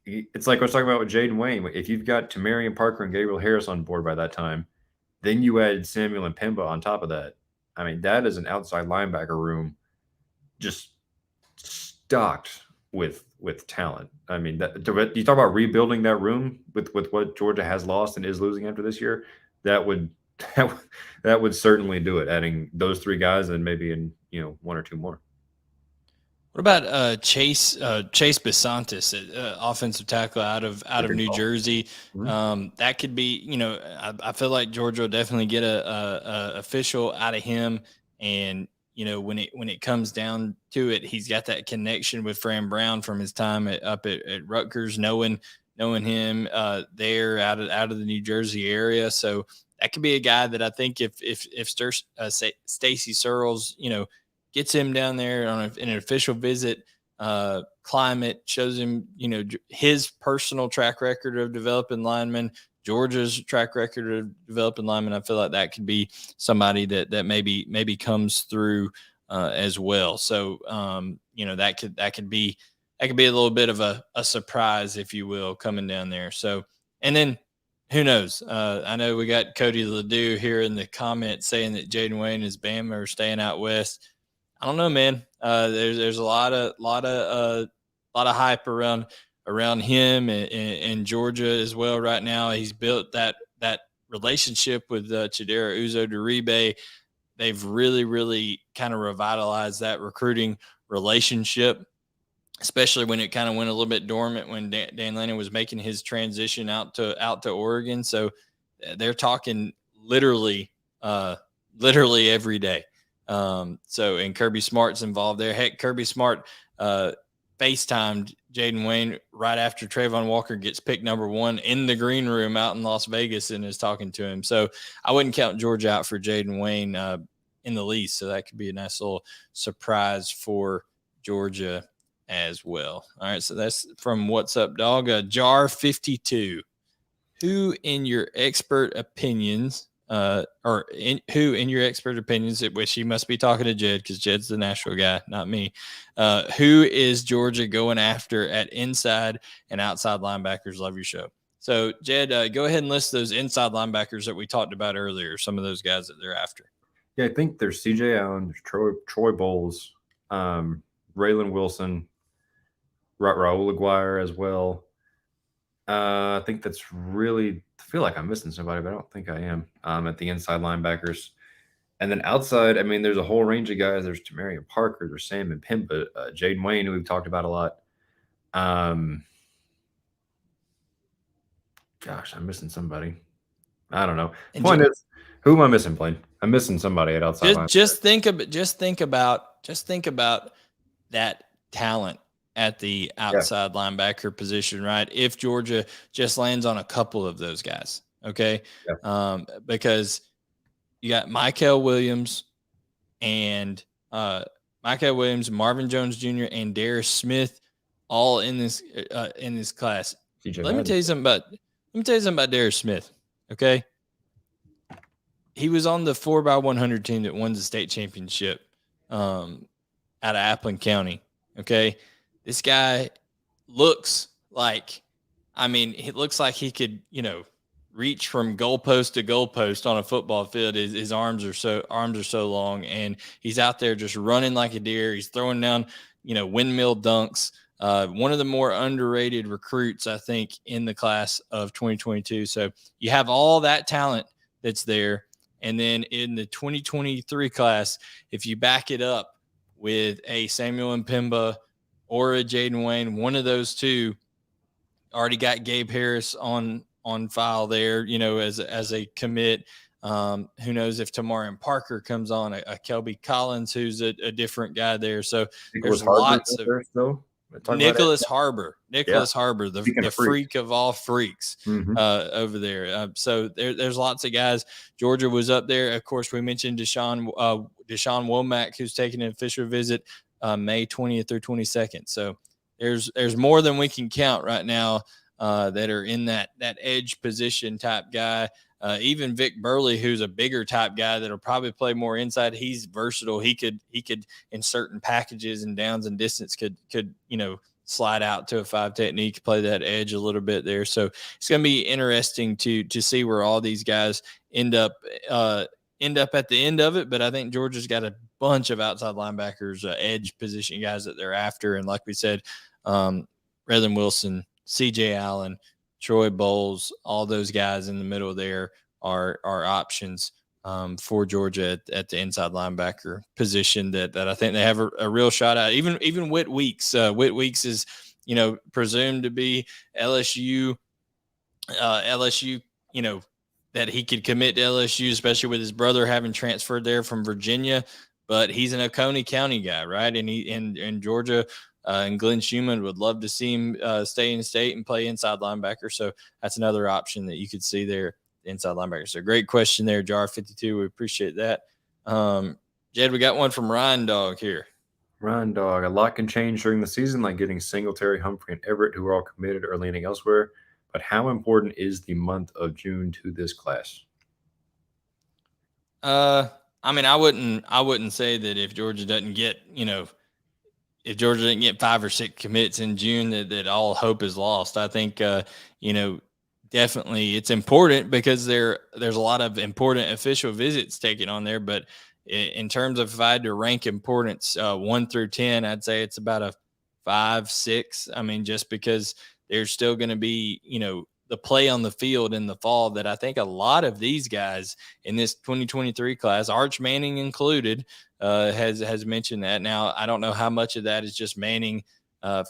it's like I was talking about with Jaden Wayne. If you've got Tamarian Parker and Gabriel Harris on board by that time, then you add Samuel and Pimba on top of that. I mean, that is an outside linebacker room just stocked with talent. I mean, you talk about rebuilding that room with what Georgia has lost and is losing after this year. That would that would certainly do it. Adding those three guys and maybe in one or two more. What about Chase Besantis, offensive tackle out of New Jersey? Mm-hmm. That could be, I feel like Georgia will definitely get a official out of him. And when it comes down to it, he's got that connection with Fran Brown from his time up at Rutgers, knowing him there out of the New Jersey area. So that could be a guy that I think if Stacy Searels, gets him down there on an official visit, climate, shows him, his personal track record of developing linemen, Georgia's track record of developing linemen. I feel like that could be somebody that maybe comes through as well. So, that could be a little bit of a surprise, if you will, coming down there. So, and then who knows? I know we got Cody Ledoux here in the comments saying that Jaden Wayne is Bama or staying out west. I don't know, man. There's a lot of hype around him and Georgia as well right now. He's built that relationship with Chidera Uzo-Diribe. They've really kind of revitalized that recruiting relationship, especially when it kind of went a little bit dormant when Dan Lanning was making his transition out to Oregon. So they're talking literally every day. And Kirby Smart's involved there. Heck, Kirby Smart FaceTimed Jaden Wayne right after Trayvon Walker gets picked number 1 in the green room out in Las Vegas and is talking to him. So I wouldn't count Georgia out for Jaden Wayne in the least. So that could be a nice little surprise for Georgia as well. All right, so that's from What's Up Dog. Jar 52. Who in your expert opinions which he must be talking to Jed because Jed's the Nashville guy, not me. Who is Georgia going after at inside and outside linebackers? Love your show. So, Jed, go ahead and list those inside linebackers that we talked about earlier, some of those guys that they're after. Yeah, I think there's CJ Allen, there's Troy Bowles, Raylan Wilson, Raul Aguirre as well. I think that's really – I feel like I'm missing somebody, but I don't think I am at the inside linebackers. And then outside, I mean, there's a whole range of guys. There's Tamarian Parker, there's Sam and Pimba, Jaden Wayne, who we've talked about a lot. Gosh, I'm missing somebody. I don't know. The point is, who am I missing, Blaine? I'm missing somebody at outside. Just think about that talent at the outside linebacker position, right? If Georgia just lands on a couple of those guys, okay? Yeah. Because you got Michael Williams, Marvin Jones Jr., and Darius Smith all in this class. Let me tell you something about Darius Smith, okay? He was on the 4x100 team that won the state championship out of Appleton County, okay? This guy looks like he could, reach from goalpost to goalpost on a football field. His arms are so long, and he's out there just running like a deer. He's throwing down, windmill dunks. One of the more underrated recruits, I think, in the class of 2022. So you have all that talent that's there. And then in the 2023 class, if you back it up with a Samuel Mpemba or a Jaden Wayne, one of those two, already got Gabe Harris on file there, as a commit. Who knows if Tamarian Parker comes on, a Kelby Collins, who's a different guy there. So there's lots of Nicholas Harbor, the freak of all freaks over there. So there's lots of guys. Georgia was up there. Of course, we mentioned Deshaun Womack, who's taking an official visit May 20th or 22nd. So there's more than we can count right now that are in that edge position type guy. Even Vic Burley, who's a bigger type guy that'll probably play more inside. He's versatile. He could in certain packages and downs and distance could slide out to a 5 technique, play that edge a little bit there. So it's going to be interesting to see where all these guys end up at the end of it. But I think Georgia's got a bunch of outside linebackers, edge position guys that they're after. And like we said, Redland Wilson, CJ Allen, Troy Bowles, all those guys in the middle there are options for Georgia at the inside linebacker position that I think they have a real shot at. Even Whit Weeks. Whit Weeks is, presumed to be LSU, that he could commit to LSU, especially with his brother having transferred there from Virginia. But he's an Oconee County guy, right? And he in Georgia and Glenn Schumann would love to see him stay in state and play inside linebacker. So that's another option that you could see there, inside linebacker. So great question there, Jar 52. We appreciate that. Jed, we got one from Ryan Dog here. Ryan Dog, a lot can change during the season, like getting Singletary, Humphrey, and Everett, who are all committed or leaning elsewhere. But how important is the month of June to this class? I wouldn't say that if Georgia doesn't get, if Georgia didn't get 5 or 6 commits in June, that all hope is lost. I think, definitely it's important because there's a lot of important official visits taken on there. But in terms of if I had to rank importance 1 through 10, I'd say it's about a 5, 6. I mean, just because there's still going to be, the play on the field in the fall that I think a lot of these guys in this 2023 class, Arch Manning included, has mentioned that. Now, I don't know how much of that is just Manning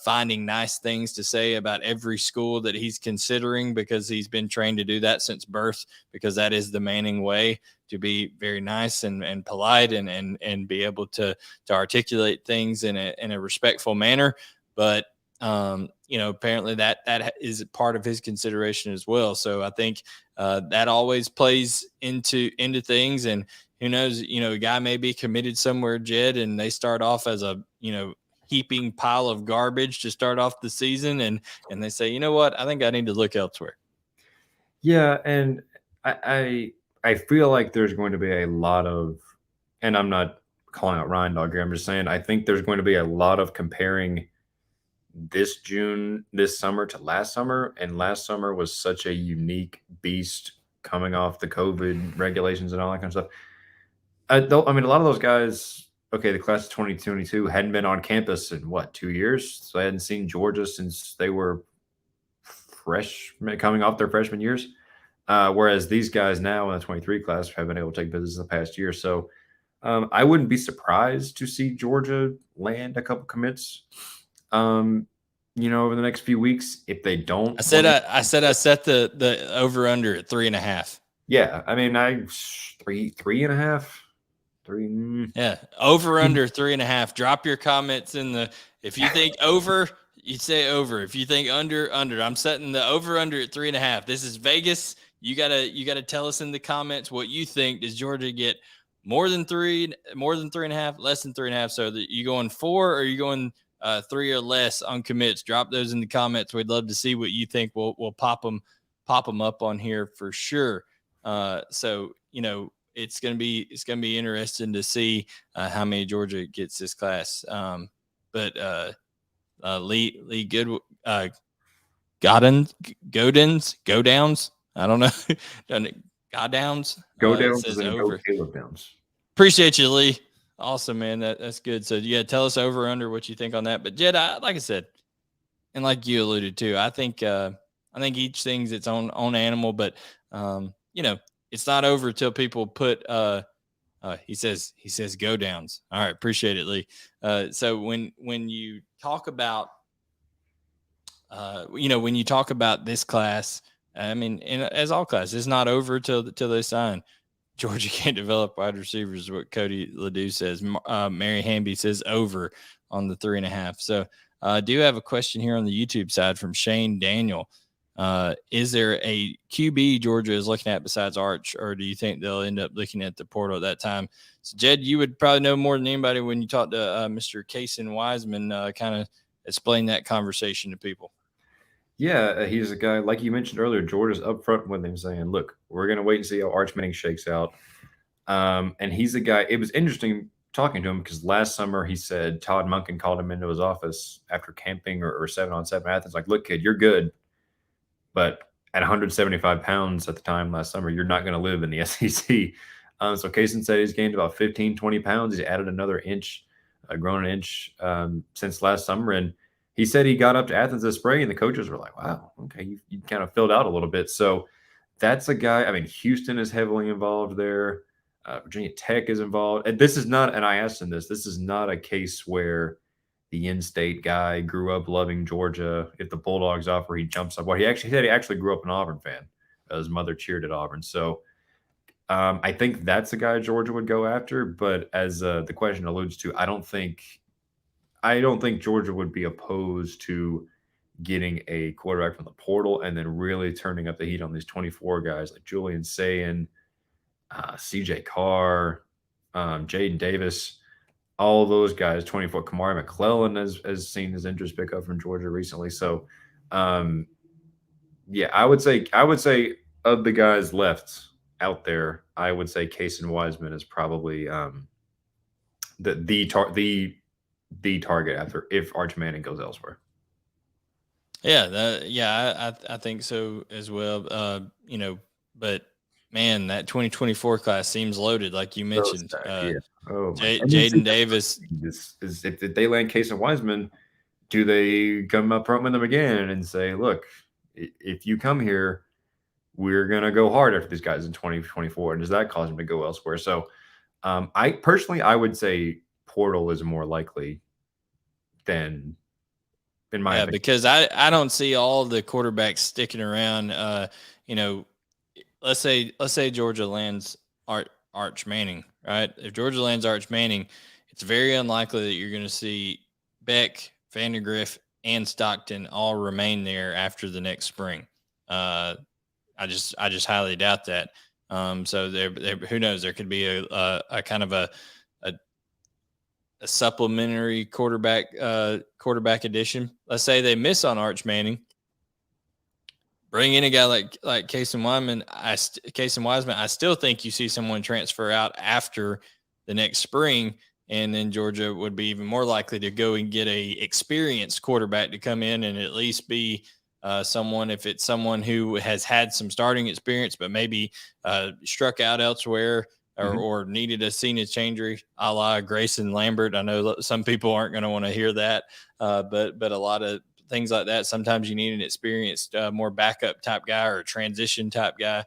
finding nice things to say about every school that he's considering, because he's been trained to do that since birth, because that is the Manning way, to be very nice and polite and be able to articulate things in a respectful manner. But apparently that is part of his consideration as well. So I think that always plays into things. And who knows, a guy may be committed somewhere, Jed, and they start off as a, heaping pile of garbage to start off the season. And they say, you know what, I think I need to look elsewhere. Yeah. And I feel like there's going to be a lot of, and I'm not calling out Ryan Dog here, I'm just saying, I think there's going to be a lot of comparing this summer to last summer. And last summer was such a unique beast coming off the COVID regulations and all that kind of stuff. A lot of those guys, okay, the class of 2022 hadn't been on campus in 2 years. So I hadn't seen Georgia since they were coming off their freshman years. Whereas these guys now in the 23 class have been able to take business in the past year. So I wouldn't be surprised to see Georgia land a couple commits, over the next few weeks. If they don't, I said I set the over under at 3.5. Yeah. I mean, 3.5. 3. Yeah. Over under 3.5. Drop your comments if you think over, you say over. If you think under. I'm setting the over under at 3.5. This is Vegas. You gotta tell us in the comments what you think. Does Georgia get more than 3.5, less than 3.5? So that you going 4 or are you going 3 or less on commits? Drop those in the comments. We'd love to see what you think. We'll pop them up on here for sure. So it's gonna be interesting to see how many Georgia gets this class. But Lee Good go downs. I don't know. Go downs. Go downs and over. Go Caleb downs. Appreciate you, Lee. Awesome, man. That's good. So yeah, tell us over under what you think on that. But Jed, like I said, and like you alluded to, I think each thing's its own animal. But it's not over till people put. He says go downs. All right, appreciate it, Lee. So when you talk about when you talk about this class, I mean, as all classes, it's not over till they sign. Georgia can't develop wide receivers, is what Cody Ledoux says. Mary Hamby says over on the 3.5. So I do have a question here on the YouTube side from Shane Daniel. Is there a QB Georgia is looking at besides Arch, or do you think they'll end up looking at the portal at that time? So Jed, you would probably know more than anybody when you talk to Mr. Cason Wiseman, kind of explain that conversation to people. Yeah, he's a guy like you mentioned earlier. Georgia's upfront with him, saying, "Look, we're going to wait and see how Arch Manning shakes out." And he's a guy. It was interesting talking to him because last summer he said Todd Monken called him into his office after camping or 7-on-7 Athens. Like, look, kid, you're good, but at 175 pounds at the time last summer, you're not going to live in the SEC. So Kaysen said he's gained about 15, 20 pounds. He's added another inch, grown an inch since last summer. And he said he got up to Athens this spring, and the coaches were like, wow, okay, you kind of filled out a little bit. So that's a guy. I mean, Houston is heavily involved there. Virginia Tech is involved. And this is not, and I asked him this is not a case where the in-state guy grew up loving Georgia. If the Bulldogs offer, he jumps up. Well, he actually said he actually grew up an Auburn fan. His mother cheered at Auburn. So I think that's the guy Georgia would go after. But as the question alludes to, I don't think Georgia would be opposed to getting a quarterback from the portal and then really turning up the heat on these 24 guys like Julian Sayin, CJ Carr, Jaden Davis, all those guys, 24. Kamari McClellan has seen his interest pick up from Georgia recently. So, um, yeah, I would say of the guys left out there, I would say Case and Wiseman is probably the target after if Arch Manning goes elsewhere. I think so as well. But man, that 2024 class seems loaded, like you mentioned. Yeah. Oh my. Jaden Davis. This is if they land Case and Wiseman, do they come up front with them again and say, look, if you come here, we're gonna go hard after these guys in 2024, and does that cause them to go elsewhere? So, I would say portal is more likely than in my opinion. Because I don't see all the quarterbacks sticking around. Let's say Georgia lands Arch Manning, right? If Georgia lands Arch Manning, it's very unlikely that you're going to see Beck, Vandergriff, and Stockton all remain there after the next spring. I just highly doubt that. So who knows? There could be a kind of a supplementary quarterback addition. Let's say they miss on Arch Manning. Bring in a guy like Case and Wiseman. I still think you see someone transfer out after the next spring, and then Georgia would be even more likely to go and get a experienced quarterback to come in and at least be someone, if it's someone who has had some starting experience, but maybe struck out elsewhere or needed a senior change, a la Grayson Lambert. I know some people aren't going to want to hear that, but a lot of things like that. Sometimes you need an experienced, more backup type guy or a transition type guy.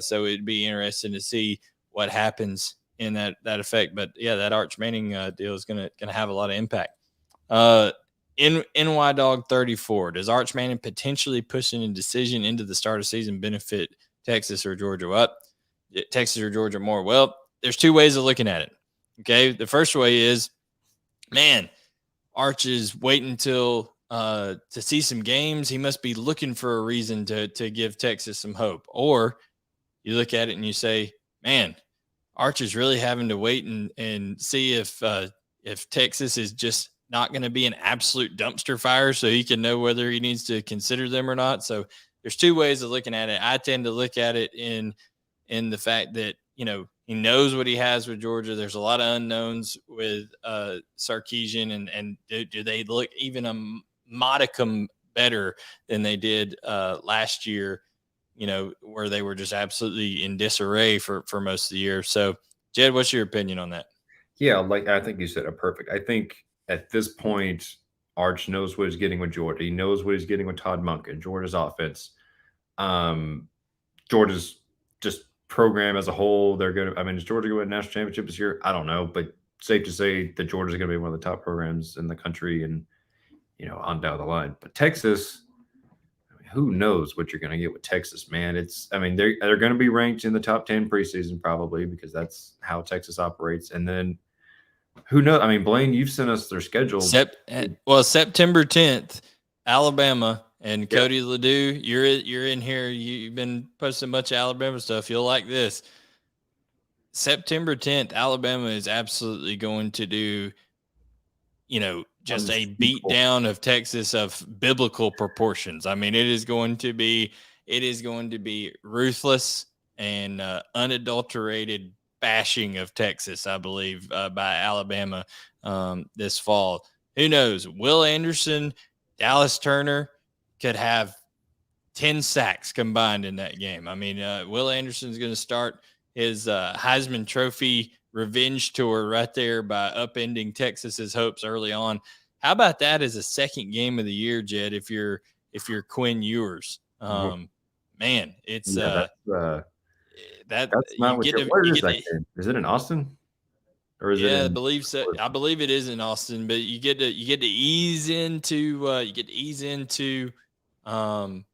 So it'd be interesting to see what happens in that effect. But yeah, that Arch Manning deal is gonna have a lot of impact. In NY Dog 34, does Arch Manning potentially pushing a decision into the start of season benefit Texas or Georgia? Up, Texas or Georgia more? Well, there's two ways of looking at it. Okay, the first way is, man, Arch is waiting until to see some games. He must be looking for a reason to give Texas some hope. Or you look at it and you say, man, Arch is really having to wait and see if Texas is just not going to be an absolute dumpster fire, so he can know whether he needs to consider them or not. So there's two ways of looking at it. I tend to look at it in the fact that, he knows what he has with Georgia. There's a lot of unknowns with Sarkisian, and do they look even a modicum better than they did last year, where they were just absolutely in disarray for most of the year. So, Jed, what's your opinion on that? Yeah, like I think you said it perfect. I think at this point, Arch knows what he's getting with Georgia. He knows what he's getting with Todd Monken, Georgia's offense. Georgia's just program as a whole. They're going to, is Georgia going to win a national championship this year? I don't know, but safe to say that Georgia's going to be one of the top programs in the country and, on down the line. But Texas, who knows what you're going to get with Texas, man. They're going to be ranked in the top 10 preseason probably because that's how Texas operates. And then who knows? Blaine, you've sent us their schedule. September 10th, Alabama. And Cody Ledoux, you're in here. You've been posting a bunch of Alabama stuff. You'll like this. September 10th, Alabama is absolutely going to do just a beat Unspeakable. down of Texas of biblical proportions. I mean, it is going to be ruthless and unadulterated bashing of Texas, I believe, by Alabama this fall. Who knows? Will Anderson, Dallas Turner could have 10 sacks combined in that game. I mean, Will Anderson's going to start his Heisman Trophy revenge tour right there by upending Texas's hopes early on. How about that as a second game of the year, Jed? If you're Quinn Ewers, man, it's Yeah, that that's you not what get to where you is get that to game? Is it in Austin or is it yeah, I in? believe so. I believe it is in Austin, but you get to ease into um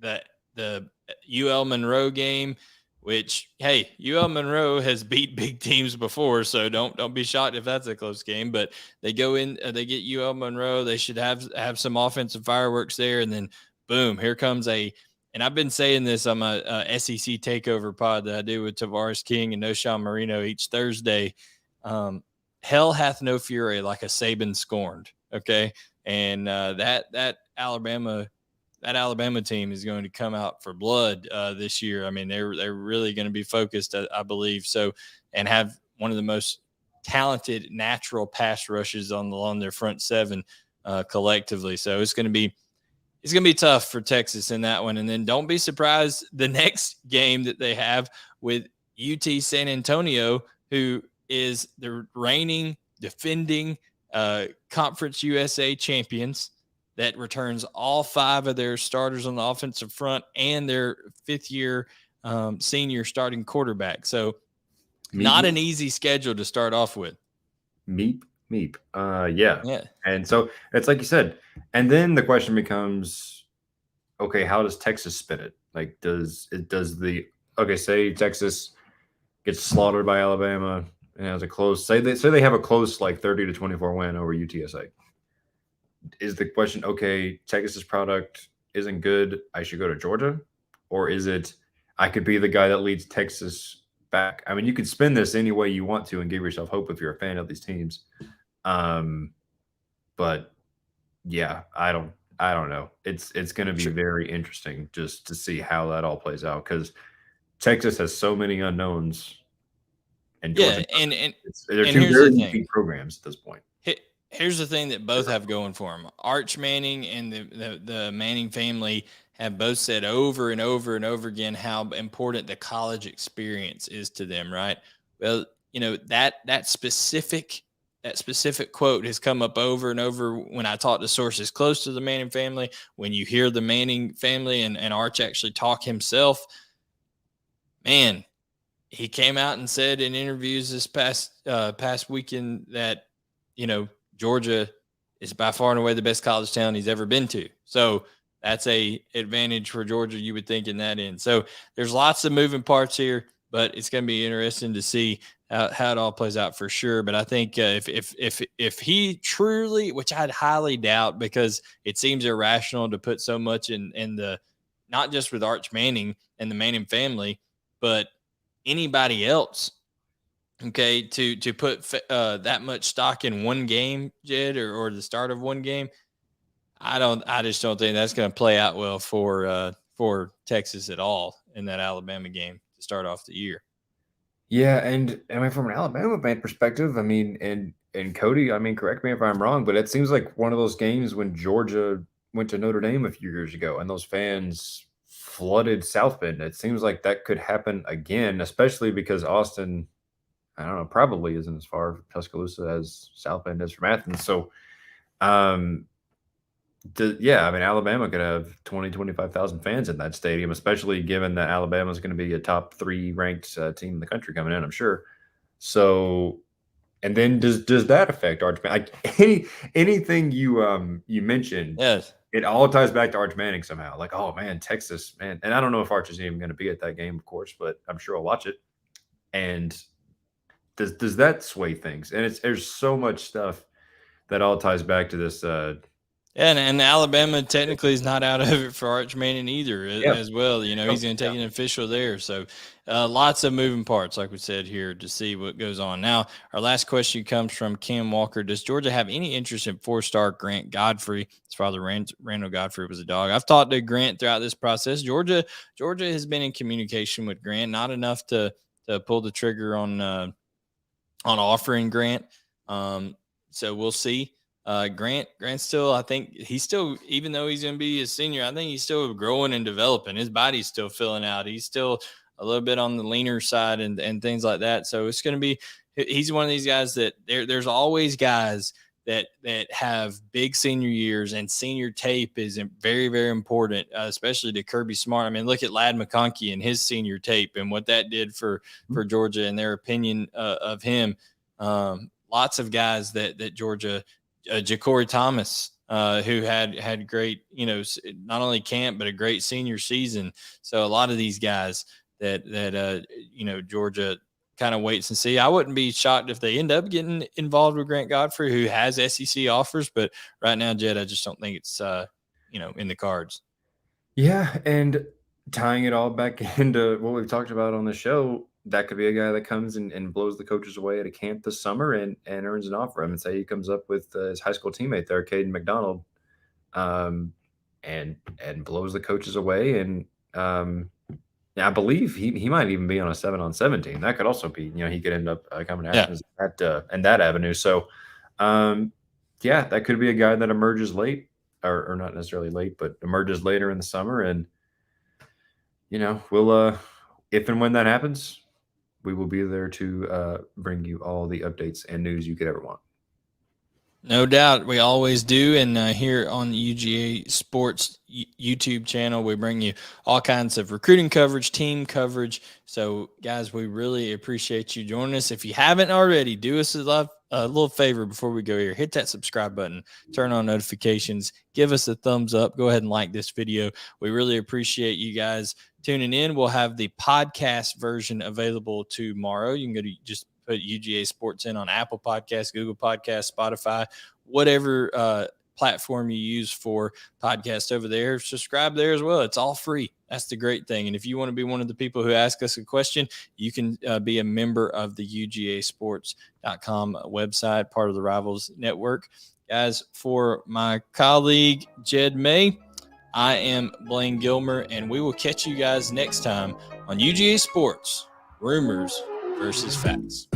the UL Monroe game, which hey, UL Monroe has beat big teams before, so don't be shocked if that's a close game. But they go in, they get UL Monroe. They should have some offensive fireworks there, and then boom, here comes a. And I've been saying this on my SEC takeover pod that I do with Tavares King and Noshawn Marino each Thursday. um, Hell hath no fury like a Saban scorned. Okay, and that Alabama team is going to come out for blood this year. I mean, they're really going to be focused, I believe, so, and have one of the most talented natural pass rushes on their front seven collectively. So it's going to be tough for Texas in that one. And then don't be surprised the next game that they have with UT San Antonio, who is the reigning, defending Conference USA champions that returns all five of their starters on the offensive front and their fifth-year senior starting quarterback. So Meep, not meep, an easy schedule to start off with. meep, meep. Yeah. Yeah. And so it's like you said. And then the question becomes, okay, how does Texas spin it? Like, say Texas gets slaughtered by Alabama and has a close, say they have a close like 30-24 win over UTSA. Is the question, okay, Texas's product isn't good, I should go to Georgia? Or is it, I could be the guy that leads Texas back? I mean, you could spin this any way you want to and give yourself hope if you're a fan of these teams. But yeah, I don't know. It's going to be Sure. very interesting just to see how that all plays out because Texas has so many unknowns, and Georgia Yeah. doesn't. And, and, They're and two here's the very thing. unique programs at this point. Here's the thing that both have going for them. Arch Manning and the Manning family have both said over and over and over again how important the college experience is to them, right? Well, that specific quote has come up over and over when I talk to sources close to the Manning family. When you hear the Manning family and Arch actually talk himself, man, he came out and said in interviews this past weekend that Georgia is by far and away the best college town he's ever been to. So that's a advantage for Georgia, you would think, in that end. So there's lots of moving parts here, but it's going to be interesting to see how it all plays out for sure. But I think if he truly, which I'd highly doubt, because it seems irrational to put so much in the, not just with Arch Manning and the Manning family, but anybody else, okay, to put that much stock in one game, Jed, or the start of one game. I just don't think that's going to play out well for Texas at all in that Alabama game to start off the year. Yeah, and I mean, from an Alabama fan perspective, I mean, and Cody, I mean, correct me if I'm wrong, but it seems like one of those games when Georgia went to Notre Dame a few years ago, and those fans flooded South Bend. It seems like that could happen again, especially because Austin, I don't know, probably isn't as far from Tuscaloosa as South Bend is from Athens. So, um, yeah, I mean, Alabama could have 25,000 fans in that stadium, especially given that Alabama is going to be a top 3 ranked team in the country coming in, I'm sure. So, and then does that affect Arch Manning? Like anything you mentioned, Yes. it all ties back to Arch Manning somehow. Like, oh man, Texas, man. And I don't know if Arch is even going to be at that game, of course, but I'm sure I'll watch it. And does that sway things? And there's so much stuff that all ties back to this And Alabama technically is not out of it for Arch Manning either as well. You know, he's going to take an official there. So lots of moving parts, like we said here, to see what goes on. Now, our last question comes from Kim Walker. Does Georgia have any interest in 4-star Grant Godfrey? His father, Randall Godfrey, was a dog. I've talked to Grant throughout this process. Georgia has been in communication with Grant, not enough to pull the trigger on offering Grant. So we'll see. Grant still, I think he's still, even though he's going to be a senior, I think he's still growing and developing. His body's still filling out. He's still a little bit on the leaner side and things like that. So it's going to be, he's one of these guys that there's always guys that have big senior years, and senior tape is very, very important, especially to Kirby Smart. I mean, look at Ladd McConkey and his senior tape and what that did for Georgia and their opinion of him. Lots of guys that Georgia, Ja'Cory Thomas, who had great, not only camp, but a great senior season. So a lot of these guys that Georgia kind of waits and see. I wouldn't be shocked if they end up getting involved with Grant Godfrey, who has SEC offers, but right now, Jed, I just don't think it's, in the cards. Yeah. And tying it all back into what we've talked about on the show, that could be a guy that comes and blows the coaches away at a camp this summer and earns an offer. I mean, say he comes up with his high school teammate there, Caden McDonald, and blows the coaches away. And I believe he might even be on a 7-on-7 team. That could also be, he could end up coming after in that avenue. So, that could be a guy that emerges late, or not necessarily late, but emerges later in the summer. And, we'll, if and when that happens, we will be there to bring you all the updates and news you could ever want. No doubt. We always do. And here on the UGA Sports YouTube channel, we bring you all kinds of recruiting coverage, team coverage. So, guys, we really appreciate you joining us. If you haven't already, do us a little favor before we go here. Hit that subscribe button, turn on notifications, give us a thumbs up. Go ahead and like this video. We really appreciate you guys tuning in. We'll have the podcast version available tomorrow. You can go to just put UGA Sports in on Apple Podcasts, Google Podcasts, Spotify, whatever platform you use for podcasts over there. Subscribe there as well. It's all free. That's the great thing. And if you want to be one of the people who ask us a question, you can be a member of the UGAsports.com website, part of the Rivals Network. Guys, for my colleague, Jed May, I am Blaine Gilmer, and we will catch you guys next time on UGA Sports Rumors versus Facts.